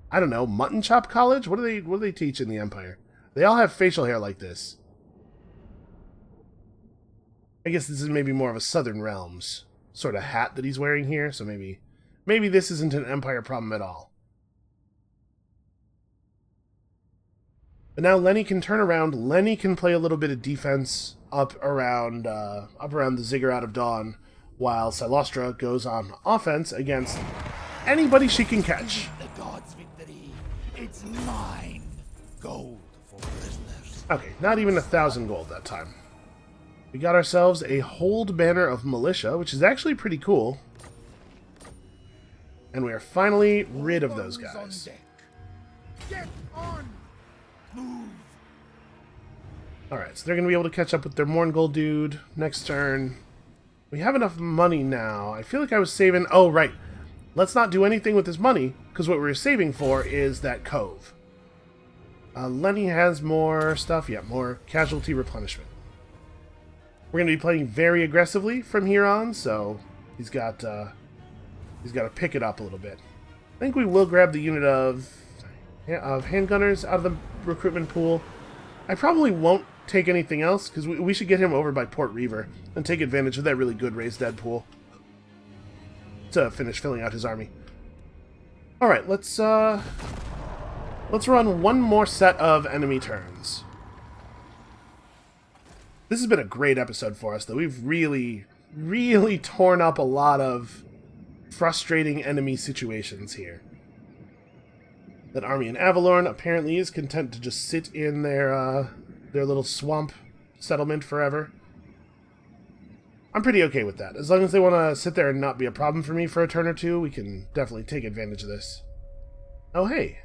I don't know, Mutton Chop College? What do they teach in the Empire? They all have facial hair like this. I guess this is maybe more of a Southern Realms sort of hat that he's wearing here, so maybe this isn't an Empire problem at all. But now Lenny can turn around. Lenny can play a little bit of defense up around the Ziggurat of Dawn, while Silostra goes on offense against anybody she can catch. The gods' victory. It's mine. Gold for prisoners. Okay, not even 1,000 gold that time. We got ourselves a Hold Banner of Militia, which is actually pretty cool. And we are finally rid of those guys. Get on! Move! Alright, so they're going to be able to catch up with their Mourngold dude next turn. We have enough money now. I feel like I was saving... Oh, right. Let's not do anything with this money, because what we were saving for is that cove. Lenny has more stuff. Yeah, more casualty replenishment. We're going to be playing very aggressively from here on, so he's got to pick it up a little bit. I think we will grab the unit of handgunners out of the recruitment pool. I probably won't take anything else, because we should get him over by Port Reaver and take advantage of that really good raised dead pool to finish filling out his army. Alright, let's run one more set of enemy turns. This has been a great episode for us, though. We've really, really torn up a lot of frustrating enemy situations here. That army in Avalorn apparently is content to just sit in their little swamp settlement forever. I'm pretty okay with that. As long as they want to sit there and not be a problem for me for a turn or two, we can definitely take advantage of this. Oh, hey.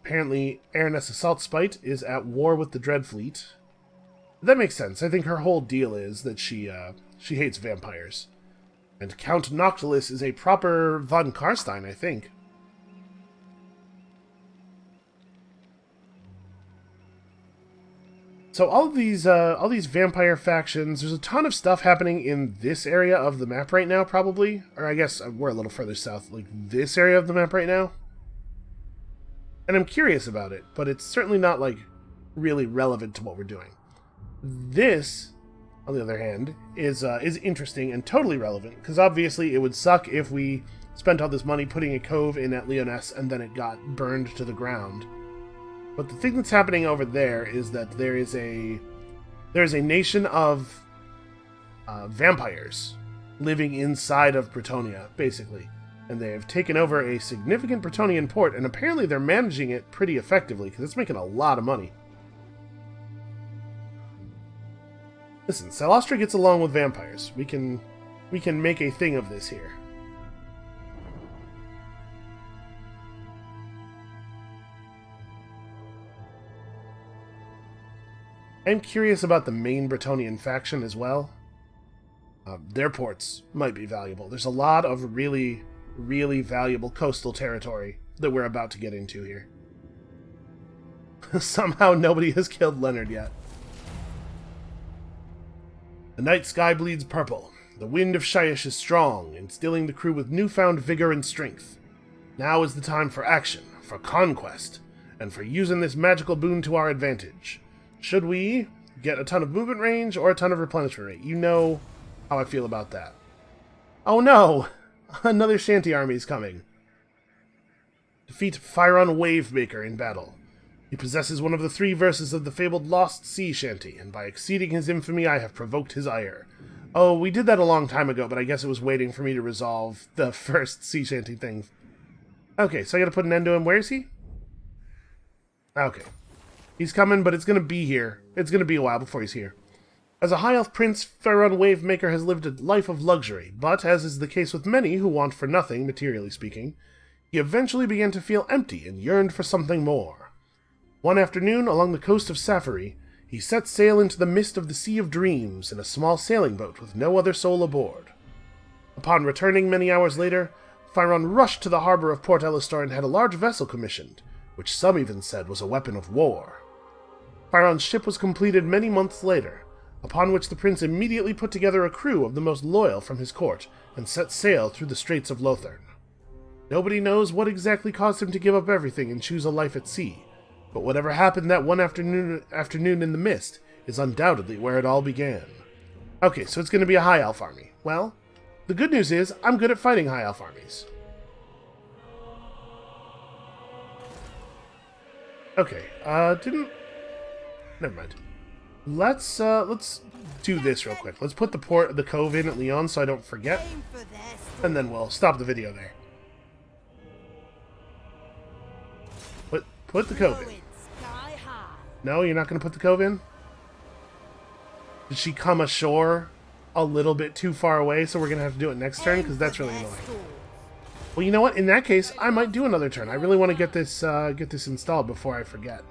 Apparently, Araness Assault Spite is at war with the Dreadfleet. That makes sense. I think her whole deal is that she hates vampires. And Count Noctilus is a proper von Karstein, I think. So all these vampire factions, there's a ton of stuff happening in this area of the map right now, probably. Or I guess we're a little further south, like this area of the map right now. And I'm curious about it, but it's certainly not, like, really relevant to what we're doing. This, on the other hand, is interesting and totally relevant, because obviously it would suck if we spent all this money putting a cove in at Lyonesse and then it got burned to the ground. But the thing that's happening over there is that there is a nation of vampires living inside of Bretonnia, basically. And they have taken over a significant Bretonian port, and apparently they're managing it pretty effectively, because it's making a lot of money. Listen, Silostra gets along with vampires. We can make a thing of this here. I'm curious about the main Bretonian faction as well. Their ports might be valuable. There's a lot of really, really valuable coastal territory that we're about to get into here. Somehow nobody has killed Leonard yet. The night sky bleeds purple. The wind of Shyish is strong, instilling the crew with newfound vigor and strength. Now is the time for action, for conquest, and for using this magical boon to our advantage. Should we get a ton of movement range or a ton of replenishment rate? You know how I feel about that. Oh no! Another Shanty army is coming. Defeat Fyron Wavemaker in battle. He possesses one of the 3 verses of the fabled Lost Sea Shanty, and by exceeding his infamy I have provoked his ire. Oh, we did that a long time ago, but I guess it was waiting for me to resolve the first Sea Shanty thing. Okay, so I gotta put an end to him. Where is he? Okay. He's coming, but it's gonna be here. It's gonna be a while before he's here. As a High Elf Prince, Fyron Wavemaker has lived a life of luxury, but, as is the case with many who want for nothing, materially speaking, he eventually began to feel empty and yearned for something more. One afternoon, along the coast of Safari, he set sail into the mist of the Sea of Dreams in a small sailing boat with no other soul aboard. Upon returning many hours later, Fyron rushed to the harbor of Port Elistor and had a large vessel commissioned, which some even said was a weapon of war. Fyron's ship was completed many months later, upon which the prince immediately put together a crew of the most loyal from his court and set sail through the Straits of Lothern. Nobody knows what exactly caused him to give up everything and choose a life at sea, but whatever happened that one afternoon in the mist is undoubtedly where it all began. Okay, so it's going to be a high elf army. Well, the good news is I'm good at fighting high elf armies. Okay, never mind. Let's do this real quick. Let's put the cove in at Lyon so I don't forget, Aim for this. and then we'll stop the video there. Put the cove in. Going sky high. No, you're not going to put the cove in? Did she come ashore a little bit too far away, so we're going to have to do it next turn? Because that's really annoying. Well, you know what? In that case, I might do another turn. I really want to get this installed before I forget.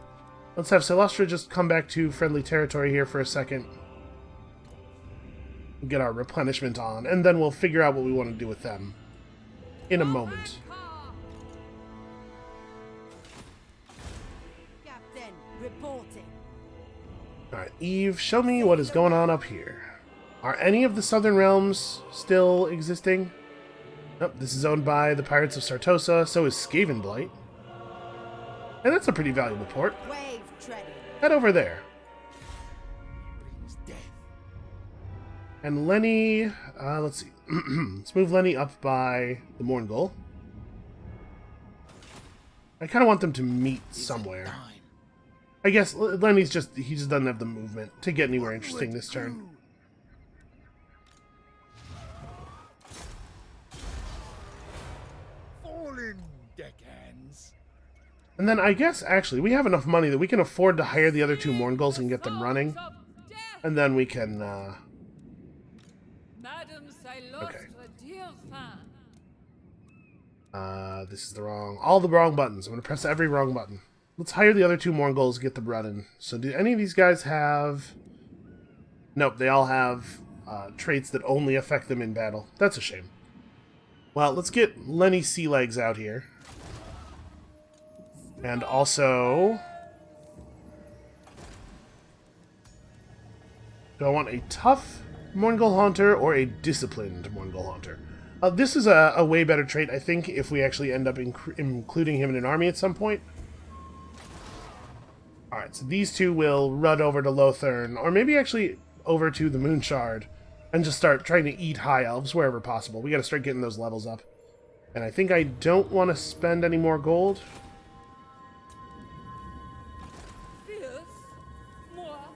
Let's have Celestra just come back to friendly territory here for a second. Get our replenishment on, and then we'll figure out what we want to do with them in a moment. Captain, reporting. Alright, Eve, show me what is going on up here. Are any of the southern realms still existing? Nope, this is owned by the Pirates of Sartosa, so is Skavenblight. And that's a pretty valuable port. Wave treading. Head over there. Brings death. And Lenny, let's see. Let's move Lenny up by the Morngul. I kind of want them to meet somewhere. Time. I guess Lenny's he just doesn't have the movement to get anywhere interesting this turn. Fallen deckhands. And then I guess, actually, we have enough money that we can afford to hire the other two Mornguls and get them running. And then we can, Okay. This is all the wrong buttons. I'm going to press every wrong button. Let's hire the other two Mornguls, get them running. So do any of these guys have... Nope, they all have traits that only affect them in battle. That's a shame. Well, let's get Lenny Sealegs out here. And also... Do I want a tough Morngul Haunter or a disciplined Morngul Haunter? This is a way better trait, I think, if we actually end up including him in an army at some point. Alright, so these two will run over to Lothern, or maybe actually over to the Moonshard, and just start trying to eat high elves wherever possible. We gotta start getting those levels up. And I think I don't want to spend any more gold.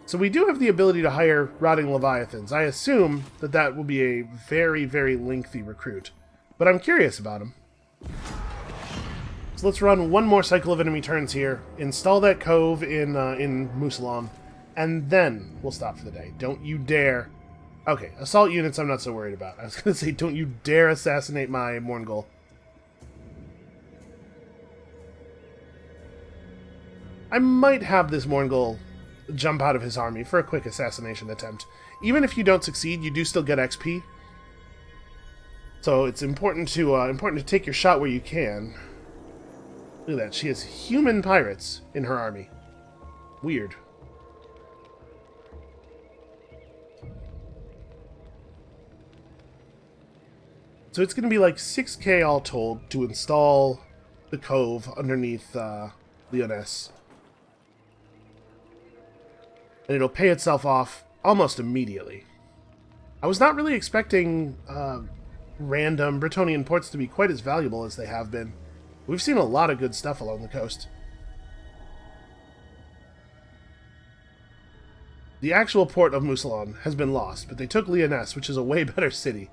So we do have the ability to hire Rotting Leviathans. I assume that that will be a very, very lengthy recruit. But I'm curious about him. So let's run one more cycle of enemy turns here, install that cove in Musalon, and then we'll stop for the day. Don't you dare... Okay, assault units I'm not so worried about. I was going to say, don't you dare assassinate my Morngul. I might have this Morngul jump out of his army for a quick assassination attempt. Even if you don't succeed, you do still get XP. So it's important to take your shot where you can. Look at that, she has human pirates in her army. Weird. So it's going to be like 6k all told to install the cove underneath Lyonesse. And it'll pay itself off almost immediately. I was not really expecting random Bretonnian ports to be quite as valuable as they have been. We've seen a lot of good stuff along the coast. The actual port of Musalon has been lost, but they took Lyonesse, which is a way better city.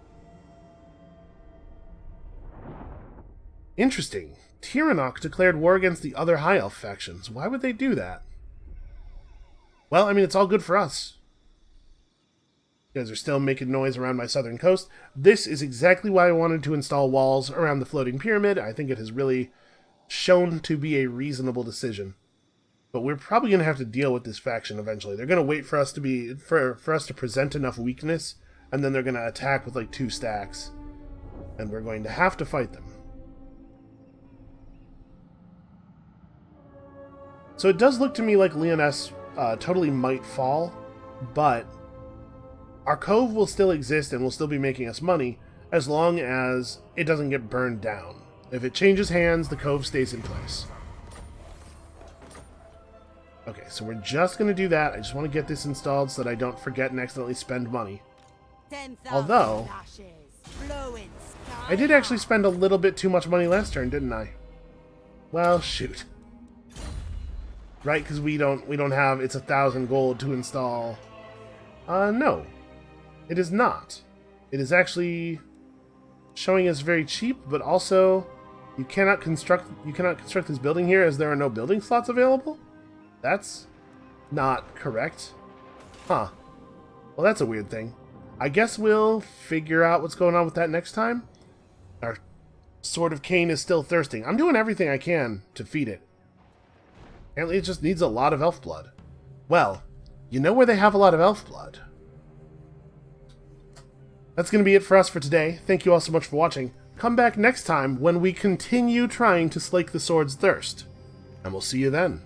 Interesting. Tiranoc declared war against the other High Elf factions. Why would they do that? Well, I mean, it's all good for us. You guys are still making noise around my southern coast. This is exactly why I wanted to install walls around the floating pyramid. I think it has really shown to be a reasonable decision. But we're probably going to have to deal with this faction eventually. They're going to wait for us to for us to present enough weakness, and then they're going to attack with like 2 stacks. And we're going to have to fight them. So it does look to me like Lyonesse totally might fall, but our cove will still exist and will still be making us money as long as it doesn't get burned down. If it changes hands, the cove stays in place. Okay, so we're just going to do that. I just want to get this installed so that I don't forget and accidentally spend money. 10,000 Although, lashes, flowing sky I did actually spend a little bit too much money last turn, didn't I? Well, shoot. Right, because we don't have, it's 1,000 gold to install. No. It is not. It is actually showing us very cheap, but also you cannot construct this building here as there are no building slots available? That's not correct. Huh. Well, that's a weird thing. I guess we'll figure out what's going on with that next time. Our Sword of Cain is still thirsting. I'm doing everything I can to feed it. Apparently it just needs a lot of elf blood. Well, you know where they have a lot of elf blood? That's going to be it for us for today. Thank you all so much for watching. Come back next time when we continue trying to slake the sword's thirst. And we'll see you then.